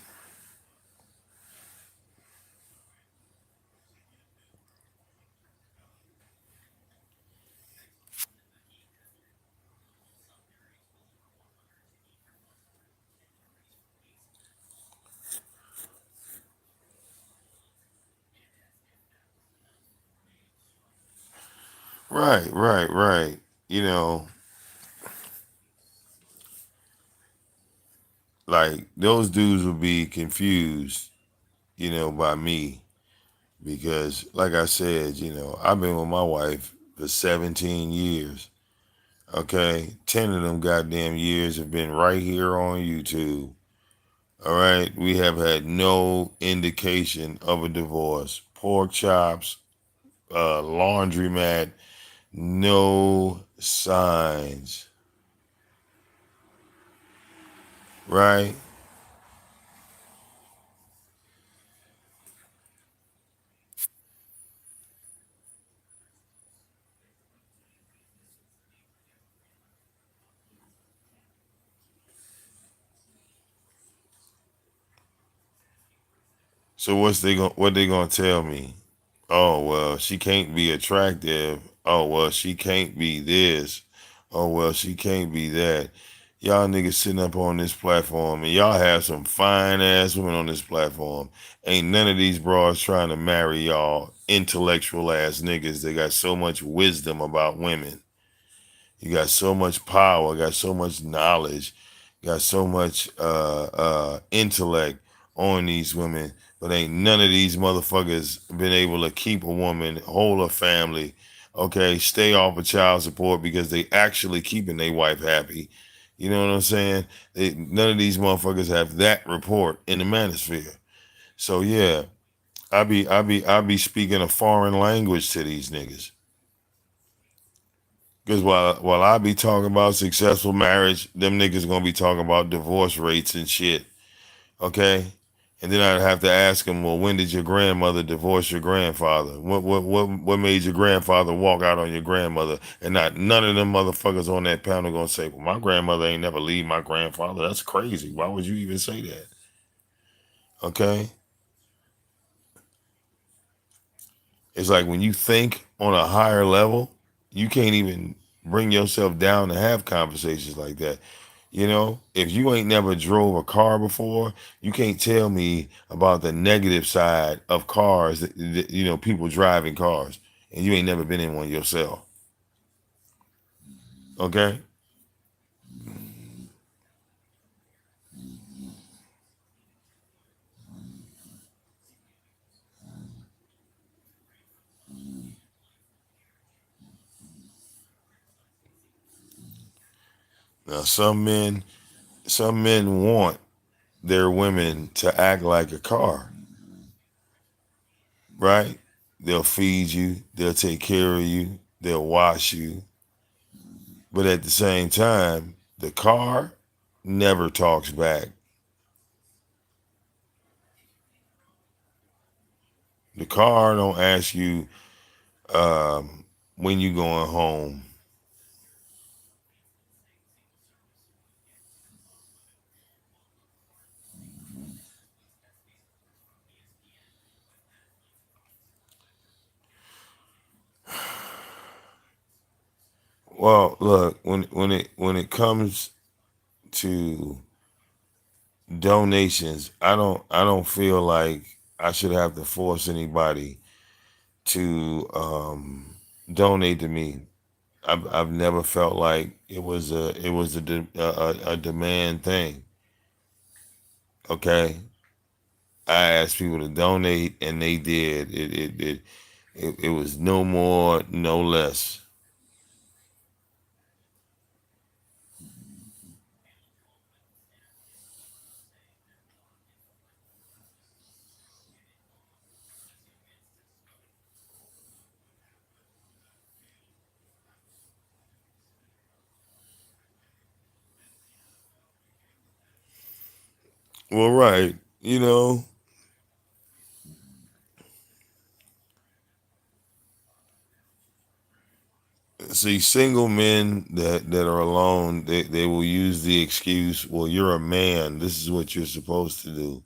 Right, right, right. You know, like those dudes would be confused, by me because, like I said, I've been with my wife for 17 years. Okay, 10 of them goddamn years have been right here on YouTube. All right, we have had no indication of a divorce. Pork chops, laundromat, no signs. Right? So what they gonna tell me? Oh well, she can't be attractive. Oh well, she can't be this. Oh well, she can't be that. Y'all niggas sitting up on this platform and y'all have some fine ass women on this platform. Ain't none of these bras trying to marry y'all intellectual ass niggas. They got so much wisdom about women. You got so much power, got so much knowledge, got so much intellect on these women, but ain't none of these motherfuckers been able to keep a woman, hold a family, okay, stay off of child support because they actually keeping their wife happy. You know what I'm saying? None of these motherfuckers have that report in the manosphere. So yeah, I be speaking a foreign language to these niggas. Because while I be talking about successful marriage, them niggas gonna be talking about divorce rates and shit. Okay? And then I'd have to ask them, well, when did your grandmother divorce your grandfather? What made your grandfather walk out on your grandmother? And not none of them motherfuckers on that panel gonna say, well, my grandmother ain't never leave my grandfather. That's crazy. Why would you even say that? Okay? It's like when you think on a higher level, you can't even bring yourself down to have conversations like that. If you ain't never drove a car before, you can't tell me about the negative side of cars, people driving cars, and you ain't never been in one yourself. Okay? Now, some men want their women to act like a car, right? They'll feed you, they'll take care of you, they'll wash you, but at the same time, the car never talks back. The car don't ask you when you going home. Well, look, when it comes to donations, I don't feel like I should have to force anybody to donate to me. I've never felt like it was a demand thing. Okay, I asked people to donate, and they did. It was no more, no less. Well, right, see, single men that are alone, they will use the excuse, well, you're a man, this is what you're supposed to do.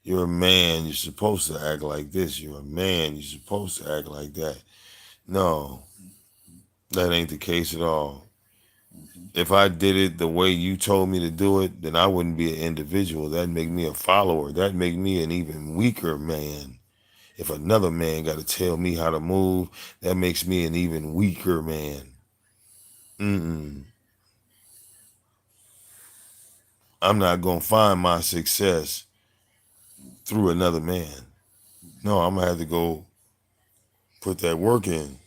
You're a man, you're supposed to act like this. You're a man, you're supposed to act like that. No, that ain't the case at all. If I did it the way you told me to do it, then I wouldn't be an individual. That'd make me a follower. That'd make me an even weaker man. If another man got to tell me how to move, that makes me an even weaker man. Mm-mm. I'm not gonna find my success through another man. No, I'm gonna have to go put that work in.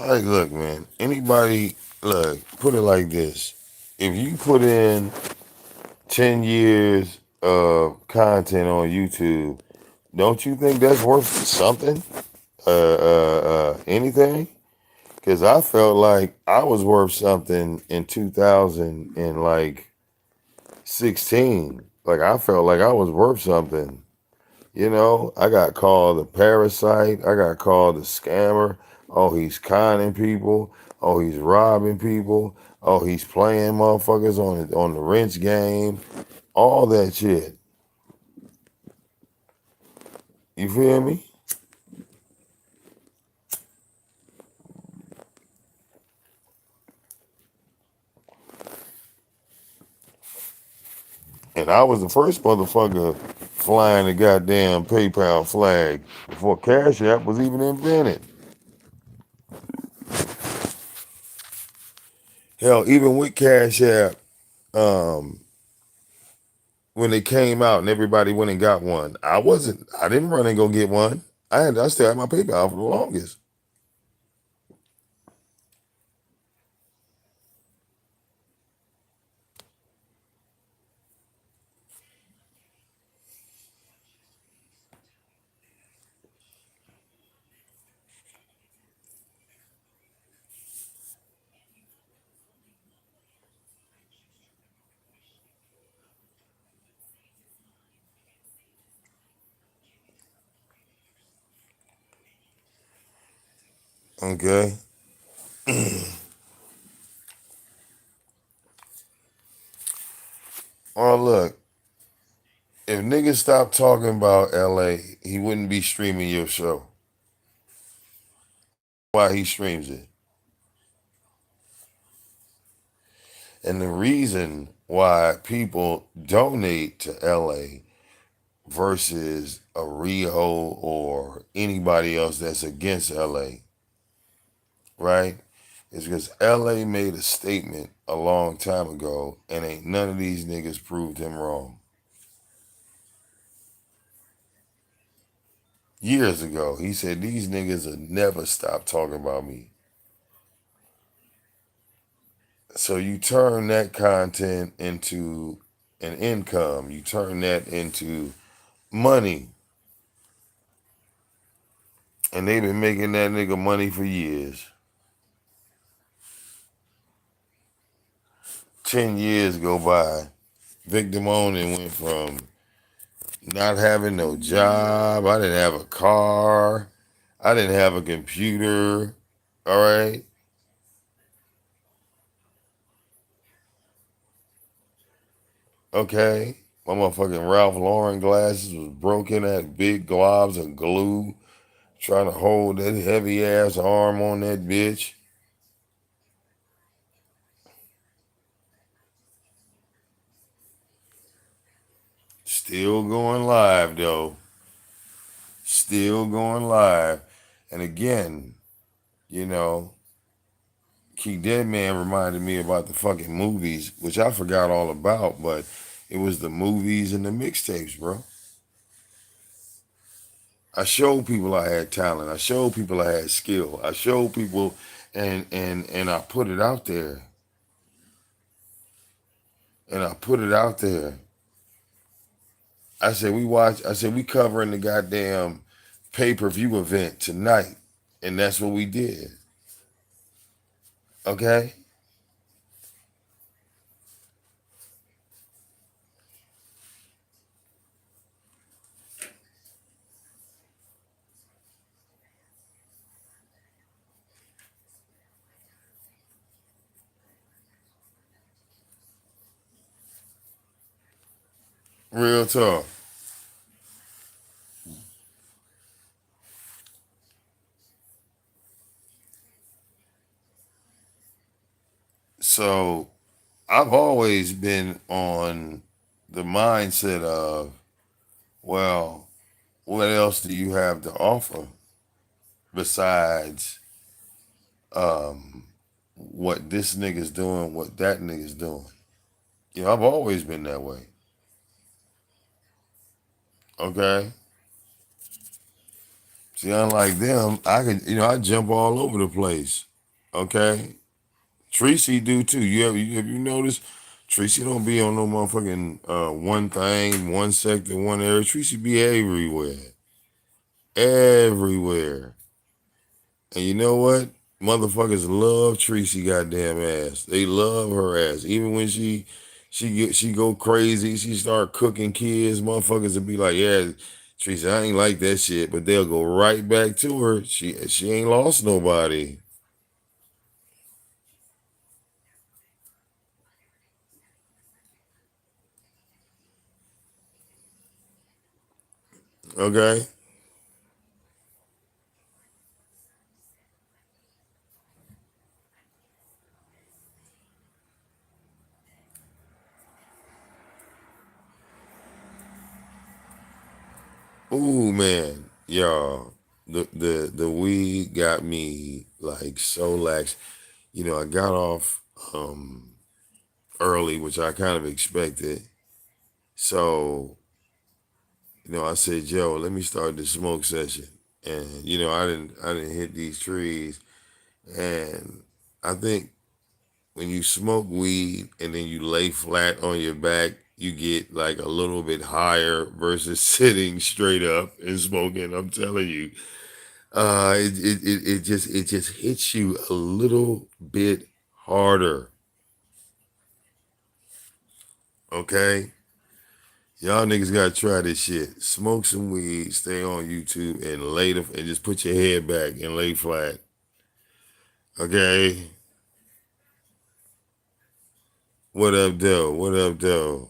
Like, look, man. Anybody, look, put it like this: if you put in 10 years of content on YouTube, don't you think that's worth something? Anything? Because I felt like I was worth something in 2000 and like 16. Like I felt like I was worth something. You know, I got called a parasite. I got called a scammer. Oh, he's conning people. Oh, he's robbing people. Oh, he's playing motherfuckers on the wrench game. All that shit. You feel me? And I was the first motherfucker flying the goddamn PayPal flag before Cash App was even invented. Hell, even with Cash App, um, when they came out and everybody went and got one, I didn't run and go get one. I still had my PayPal for the longest. Okay. Oh look, if niggas stopped talking about LA, he wouldn't be streaming your show. Why he streams it. And the reason why people donate to LA versus a Rio or anybody else that's against LA, right? Is because LA made a statement a long time ago and ain't none of these niggas proved him wrong. Years ago, he said these niggas will never stop talking about me. So you turn that content into an income, you turn that into money. And they've been making that nigga money for years. 10 years go by. VicDamoane went from not having no job. I didn't have a car. I didn't have a computer. All right. Okay. My motherfucking Ralph Lauren glasses was broken. I had big globs of glue trying to hold that heavy ass arm on that bitch. Still going live though. Still going live. And again, you know, Key Dead Man reminded me about the fucking movies, which I forgot all about, but it was the movies and the mixtapes, bro. I showed people I had talent. I showed people I had skill. I showed people and I put it out there. And I put it out there. I said we covering the goddamn pay-per-view event tonight. And that's what we did. Okay? Real talk. So I've always been on the mindset of, well, what else do you have to offer besides what this nigga's doing, what that nigga's doing? I've always been that way. Okay. See, unlike them, I can, I jump all over the place. Okay. Tracy do too. Have you noticed? Tracy don't be on no motherfucking one thing, one sector, one area. Tracy be everywhere. Everywhere. And you know what? Motherfuckers love Tracy goddamn ass. They love her ass. Even when she go crazy, she start cooking kids, motherfuckers will be like, yeah, Tracy, I ain't like that shit. But they'll go right back to her. She ain't lost nobody. Okay? Ooh man, y'all. The weed got me like so lax. I got off early, which I kind of expected. So, I said, Joe, let me start the smoke session. And, I didn't hit these trees. And I think when you smoke weed and then you lay flat on your back, you get like a little bit higher versus sitting straight up and smoking. I'm telling you, it just hits you a little bit harder. Okay, y'all niggas gotta try this shit. Smoke some weed, stay on YouTube, and and just put your head back and lay flat. Okay, what up, though? What up, though?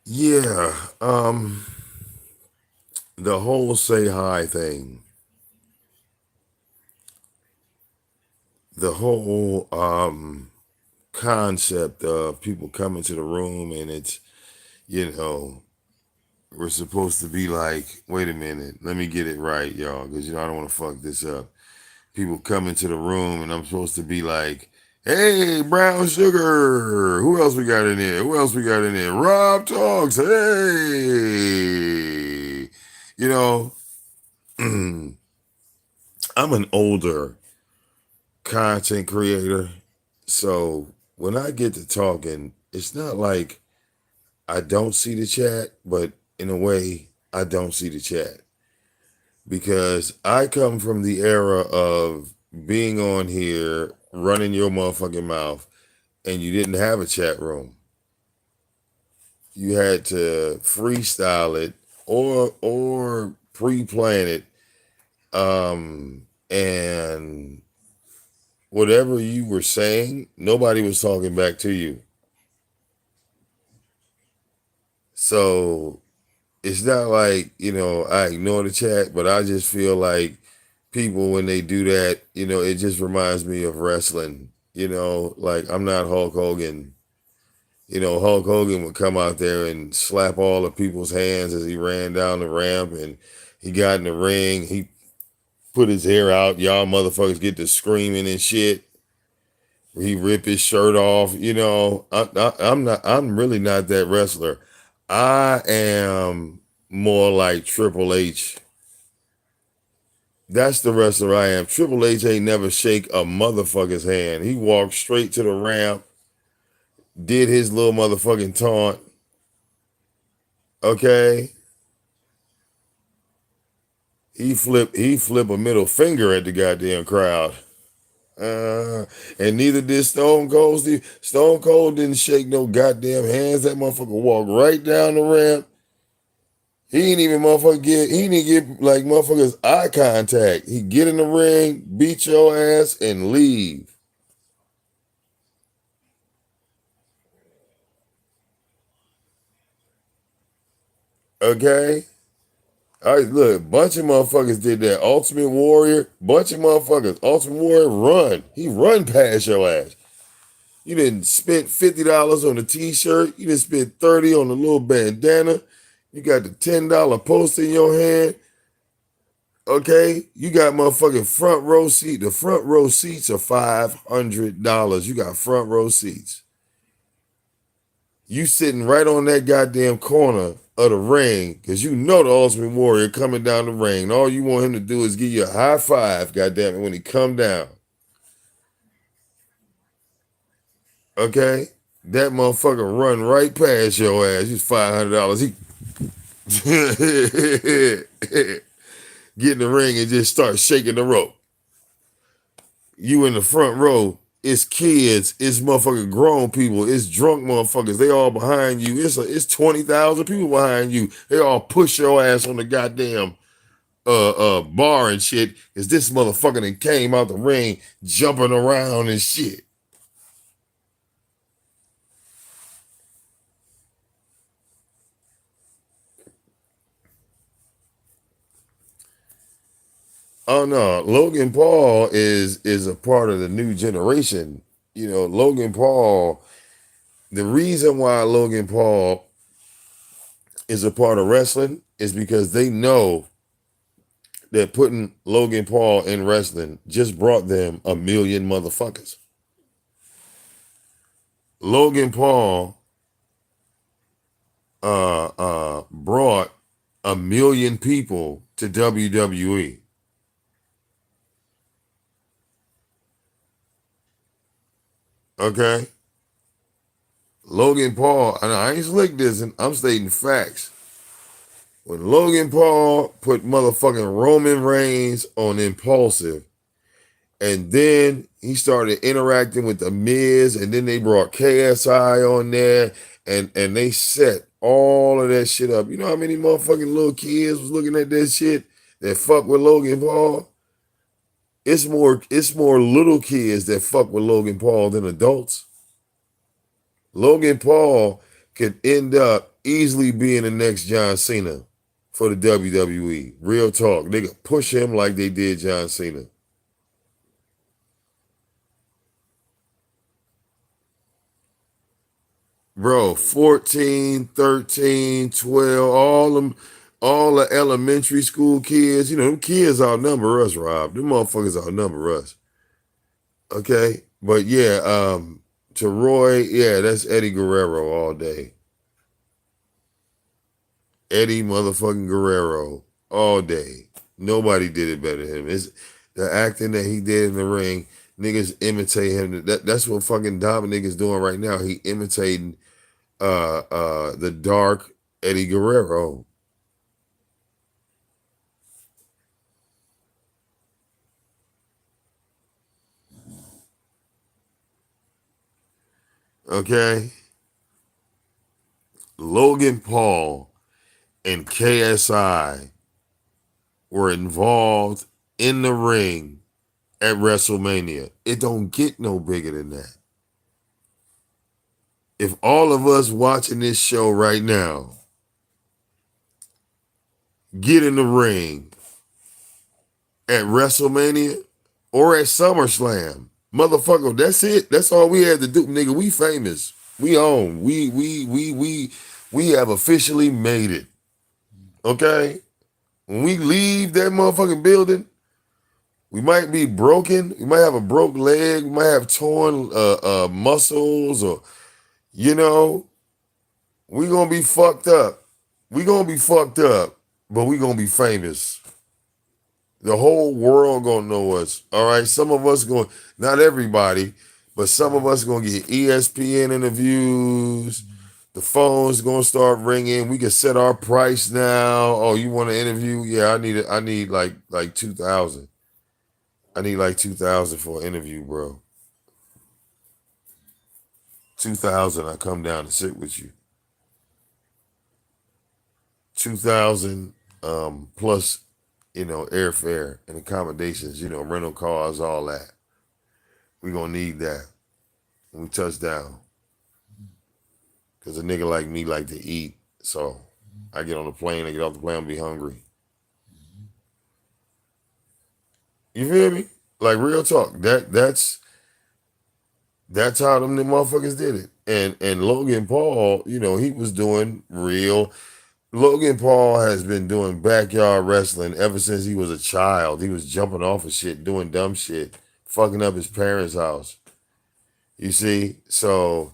Yeah, the whole say hi thing, the whole concept of people coming to the room and it's, you know, we're supposed to be like, wait a minute, let me get it right, y'all, because I don't want to fuck this up. People come into the room and I'm supposed to be like, hey, brown sugar. Who else we got in there? Who else we got in there? Rob talks. Hey, you know, I'm an older content creator. So when I get to talking, it's not like I don't see the chat, but in a way, I don't see the chat because I come from the era of being on here, running your motherfucking mouth, and you didn't have a chat room. You had to freestyle it or pre-plan it, and whatever you were saying, nobody was talking back to you. So it's not like, I ignore the chat, but I just feel like people, when they do that, it just reminds me of wrestling. Like I'm not Hulk Hogan. Hulk Hogan would come out there and slap all the people's hands as he ran down the ramp and he got in the ring. He put his hair out. Y'all motherfuckers get to screaming and shit. He rip his shirt off. I'm not. I'm really not that wrestler. I am more like Triple H. That's the wrestler I am. Triple H ain't never shake a motherfucker's hand. He walked straight to the ramp, did his little motherfucking taunt. Okay, he flip a middle finger at the goddamn crowd. And neither did Stone Cold. Stone Cold didn't shake no goddamn hands. That motherfucker walked right down the ramp. He didn't get like motherfuckers eye contact. He get in the ring, beat your ass, and leave. Okay? All right, look, bunch of motherfuckers did that. Ultimate Warrior, bunch of motherfuckers. Ultimate Warrior run. He run past your ass. You didn't spend $50 on a t-shirt. You didn't spend 30 on a little bandana. You got the $10 poster in your hand. Okay? You got motherfucking front row seat. The front row seats are $500. You got front row seats. You sitting right on that goddamn corner of the ring because you know the Ultimate Warrior coming down the ring. And all you want him to do is give you a high five, goddamn it, when he come down. Okay? That motherfucker run right past your ass. He's $500. He get in the ring and just start shaking the rope. You in the front row. It's kids. It's motherfucking grown people. It's drunk motherfuckers. They all behind you. It's 20,000 people behind you. They all push your ass on the goddamn bar and shit. Cause this motherfucker that came out the ring jumping around and shit. Oh no, Logan Paul is a part of the new generation. You know, Logan Paul, the reason why Logan Paul is a part of wrestling is because they know that putting Logan Paul in wrestling just brought them a million motherfuckers. Logan Paul brought a million people to WWE. Okay? Logan Paul, and I ain't slick this, and I'm stating facts. When Logan Paul put motherfucking Roman Reigns on Impulsive, and then he started interacting with the Miz, and then they brought KSI on there, and they set all of that shit up. You know how many motherfucking little kids was looking at that shit that fuck with Logan Paul? It's more little kids that fuck with Logan Paul than adults. Logan Paul could end up easily being the next John Cena for the WWE. Real talk. They could push him like they did John Cena. Bro, 14, 13, 12, all the elementary school kids, you know, them kids outnumber us, Rob. Them motherfuckers outnumber us. Okay? But yeah, to Roy, yeah, that's Eddie Guerrero all day. Eddie motherfucking Guerrero all day. Nobody did it better than him. It's the acting that he did in the ring. Niggas imitate him. That's what fucking Dominic is doing right now. He imitating the dark Eddie Guerrero. Okay? Logan Paul and KSI were involved in the ring at WrestleMania. It don't get no bigger than that. If all of us watching this show right now get in the ring at WrestleMania or at SummerSlam, motherfucker, that's it. That's all we had to do, nigga. We famous. We own. We have officially made it. Okay? When we leave that motherfucking building, we might be broken. We might have a broke leg. We might have torn muscles, or you know, we gonna be fucked up. We gonna be fucked up, but we gonna be famous. The whole world gonna know us. All right. Some of us going, not everybody, but some of us gonna get ESPN interviews. The phone's gonna start ringing. We can set our price now. Oh, you want to interview? Yeah, I need it. I need like 2,000. I need like 2,000 for an interview, bro. 2,000. I come down to sit with you. 2,000 plus, airfare and accommodations, rental cars, all that. We gonna need that when we touch down. Cause a nigga like me like to eat. So I get on the plane, I get off the plane, I'll be hungry. You feel me? Like real talk. That's how them motherfuckers did it. And Logan Paul, he was doing real. Logan Paul has been doing backyard wrestling ever since he was a child. He was jumping off of shit, doing dumb shit, fucking up his parents' house. You see? So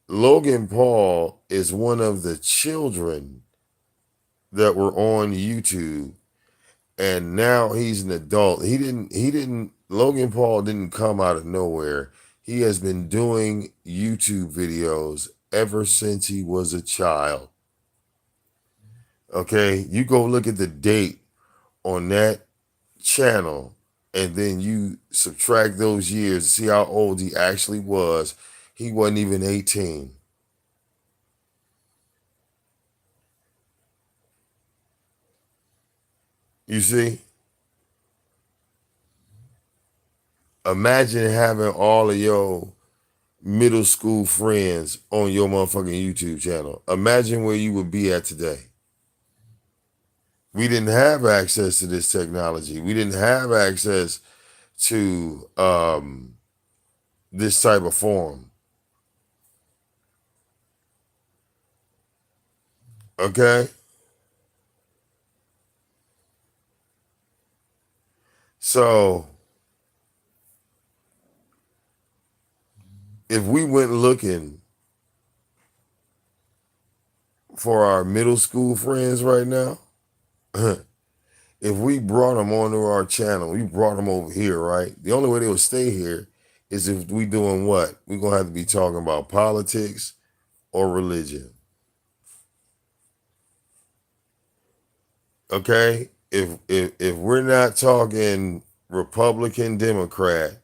Logan Paul is one of the children that were on YouTube, and now he's an adult. Logan Paul didn't come out of nowhere. He has been doing YouTube videos ever since he was a child. Okay, you go look at the date on that channel, and then you subtract those years to see how old he actually was. He wasn't even 18. You see? Imagine having all of your middle school friends on your motherfucking YouTube channel. Imagine where you would be at today. We didn't have access to this technology. We didn't have access to this type of forum. Okay? So if we went looking for our middle school friends right now, if we brought them onto our channel, we brought them over here, right? The only way they would stay here is if we doing what? We're going to have to be talking about politics or religion. Okay? If we're not talking Republican, Democrat,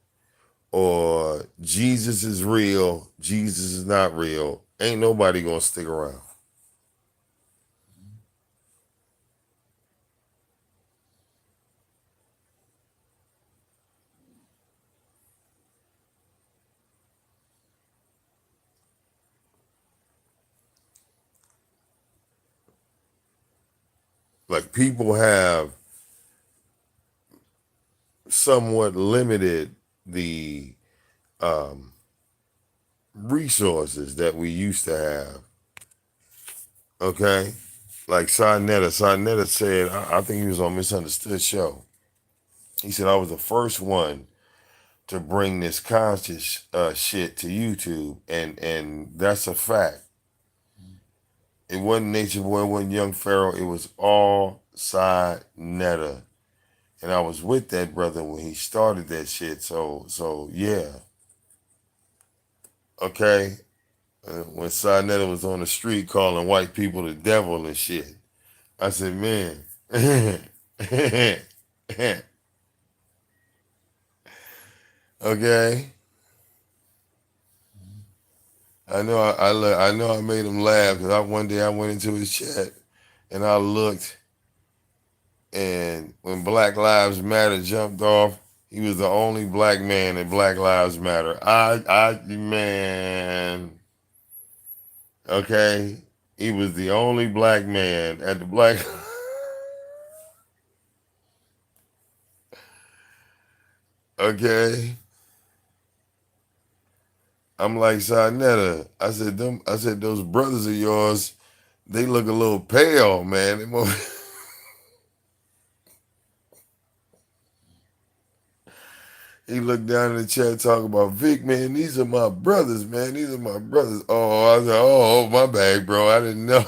or Jesus is real, Jesus is not real, ain't nobody going to stick around. Like people have somewhat limited the resources that we used to have. Okay? Like Sarnetta said, I think he was on Misunderstood Show. He said, I was the first one to bring this conscious shit to YouTube. And that's a fact. It wasn't Nature Boy, it wasn't Young Pharaoh, it was all Sarnetta. And I was with that brother when he started that shit. So yeah. Okay? When Sarnetta was on the street calling white people the devil and shit. I said, man. Okay. I know I made him laugh because one day I went into his chat and I looked, and when Black Lives Matter jumped off, he was the only black man in Black Lives Matter. Man, okay, he was the only black man at the black. Okay, I'm like Sarnetta. I said those brothers of yours, they look a little pale, man. He looked down in the chat talking about Vic, man. These are my brothers, man. These are my brothers. Oh, I said, oh, my bad, bro. I didn't know.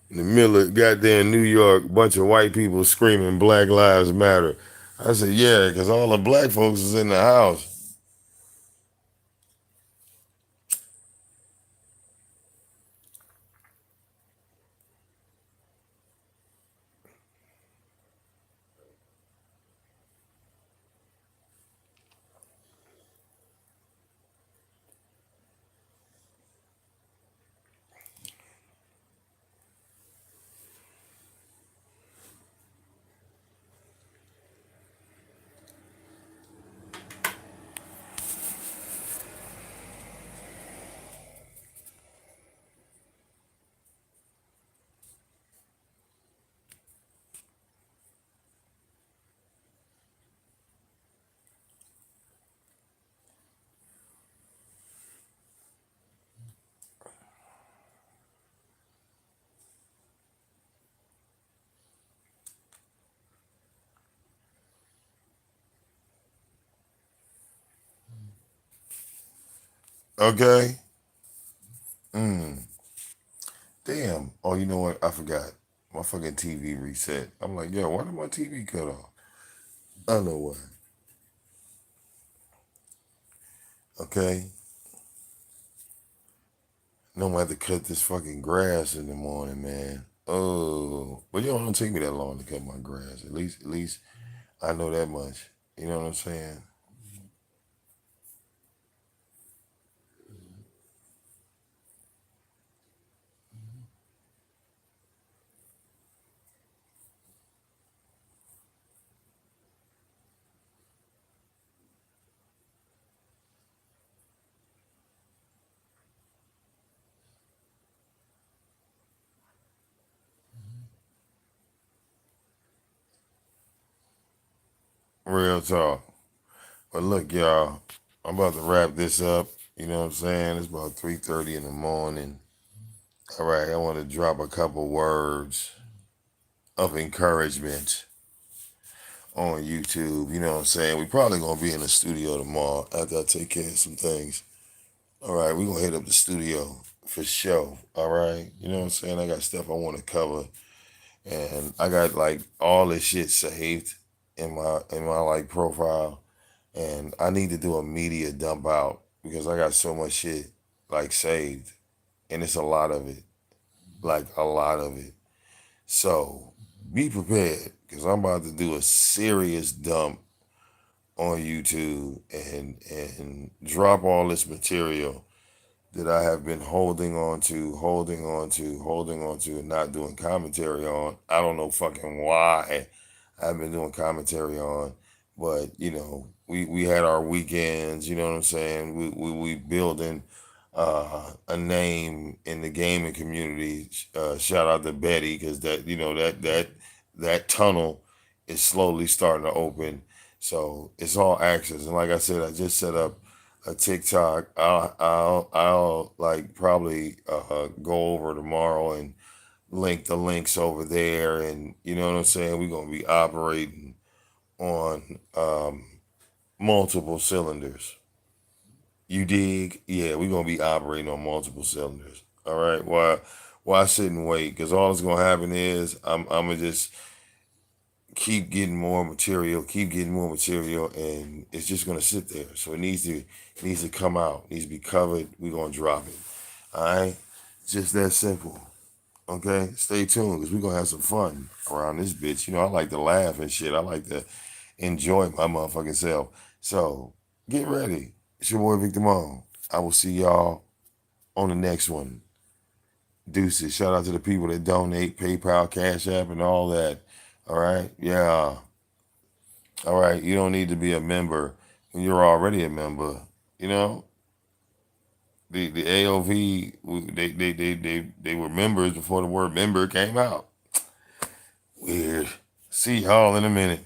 In the middle of goddamn New York, bunch of white people screaming Black Lives Matter. I said, yeah, because all the black folks is in the house. Okay. Mm. Damn. Oh, you know what? I forgot. My fucking TV reset. I'm like, yo, why did my TV cut off? I know why. Okay. No, I'm gonna have to cut this fucking grass in the morning, man. Oh, but you know, it don't take me that long to cut my grass. At least I know that much. You know what I'm saying? Real talk. But look, y'all, I'm about to wrap this up. You know what I'm saying? It's about 3:30 in the morning. All right, I want to drop a couple words of encouragement on YouTube. You know what I'm saying? We probably gonna be in the studio tomorrow after I take care of some things. All right, we gonna hit up the studio for sure. All right, you know what I'm saying? I got stuff I want to cover, and I got like all this shit saved in my like profile, and I need to do a media dump out because I got so much shit like saved, and it's a lot of it, like a lot of it. So be prepared because I'm about to do a serious dump on YouTube and drop all this material that I have been holding on to, and not doing commentary on. I don't know fucking why I've been doing commentary on, but you know, we had our weekends. You know what I'm saying? We building a name in the gaming community. Shout out to Betty because that you know that tunnel is slowly starting to open. So it's all access, and like I said, I just set up a TikTok. I'll like probably go over tomorrow and link the links over there, and you know what I'm saying. We're gonna be operating on multiple cylinders. You dig? Yeah, we're gonna be operating on multiple cylinders. All right. Why sit and wait? Because all that's gonna happen is I'm gonna just keep getting more material, and it's just gonna sit there. So it needs to come out. It needs to be covered. We're gonna drop it. All right, just that simple. Okay, stay tuned because we're gonna have some fun around this bitch. You know, I like to laugh and shit. I like to enjoy my motherfucking self. So get ready. It's your boy VicDamoane. I will see y'all on the next one. Deuces. Shout out to the people that donate, PayPal, Cash App, and all that. All right. Yeah. All right, you don't need to be a member when you're already a member. You know, the AOV they were members before the word member came out. Weird. See y'all in a minute.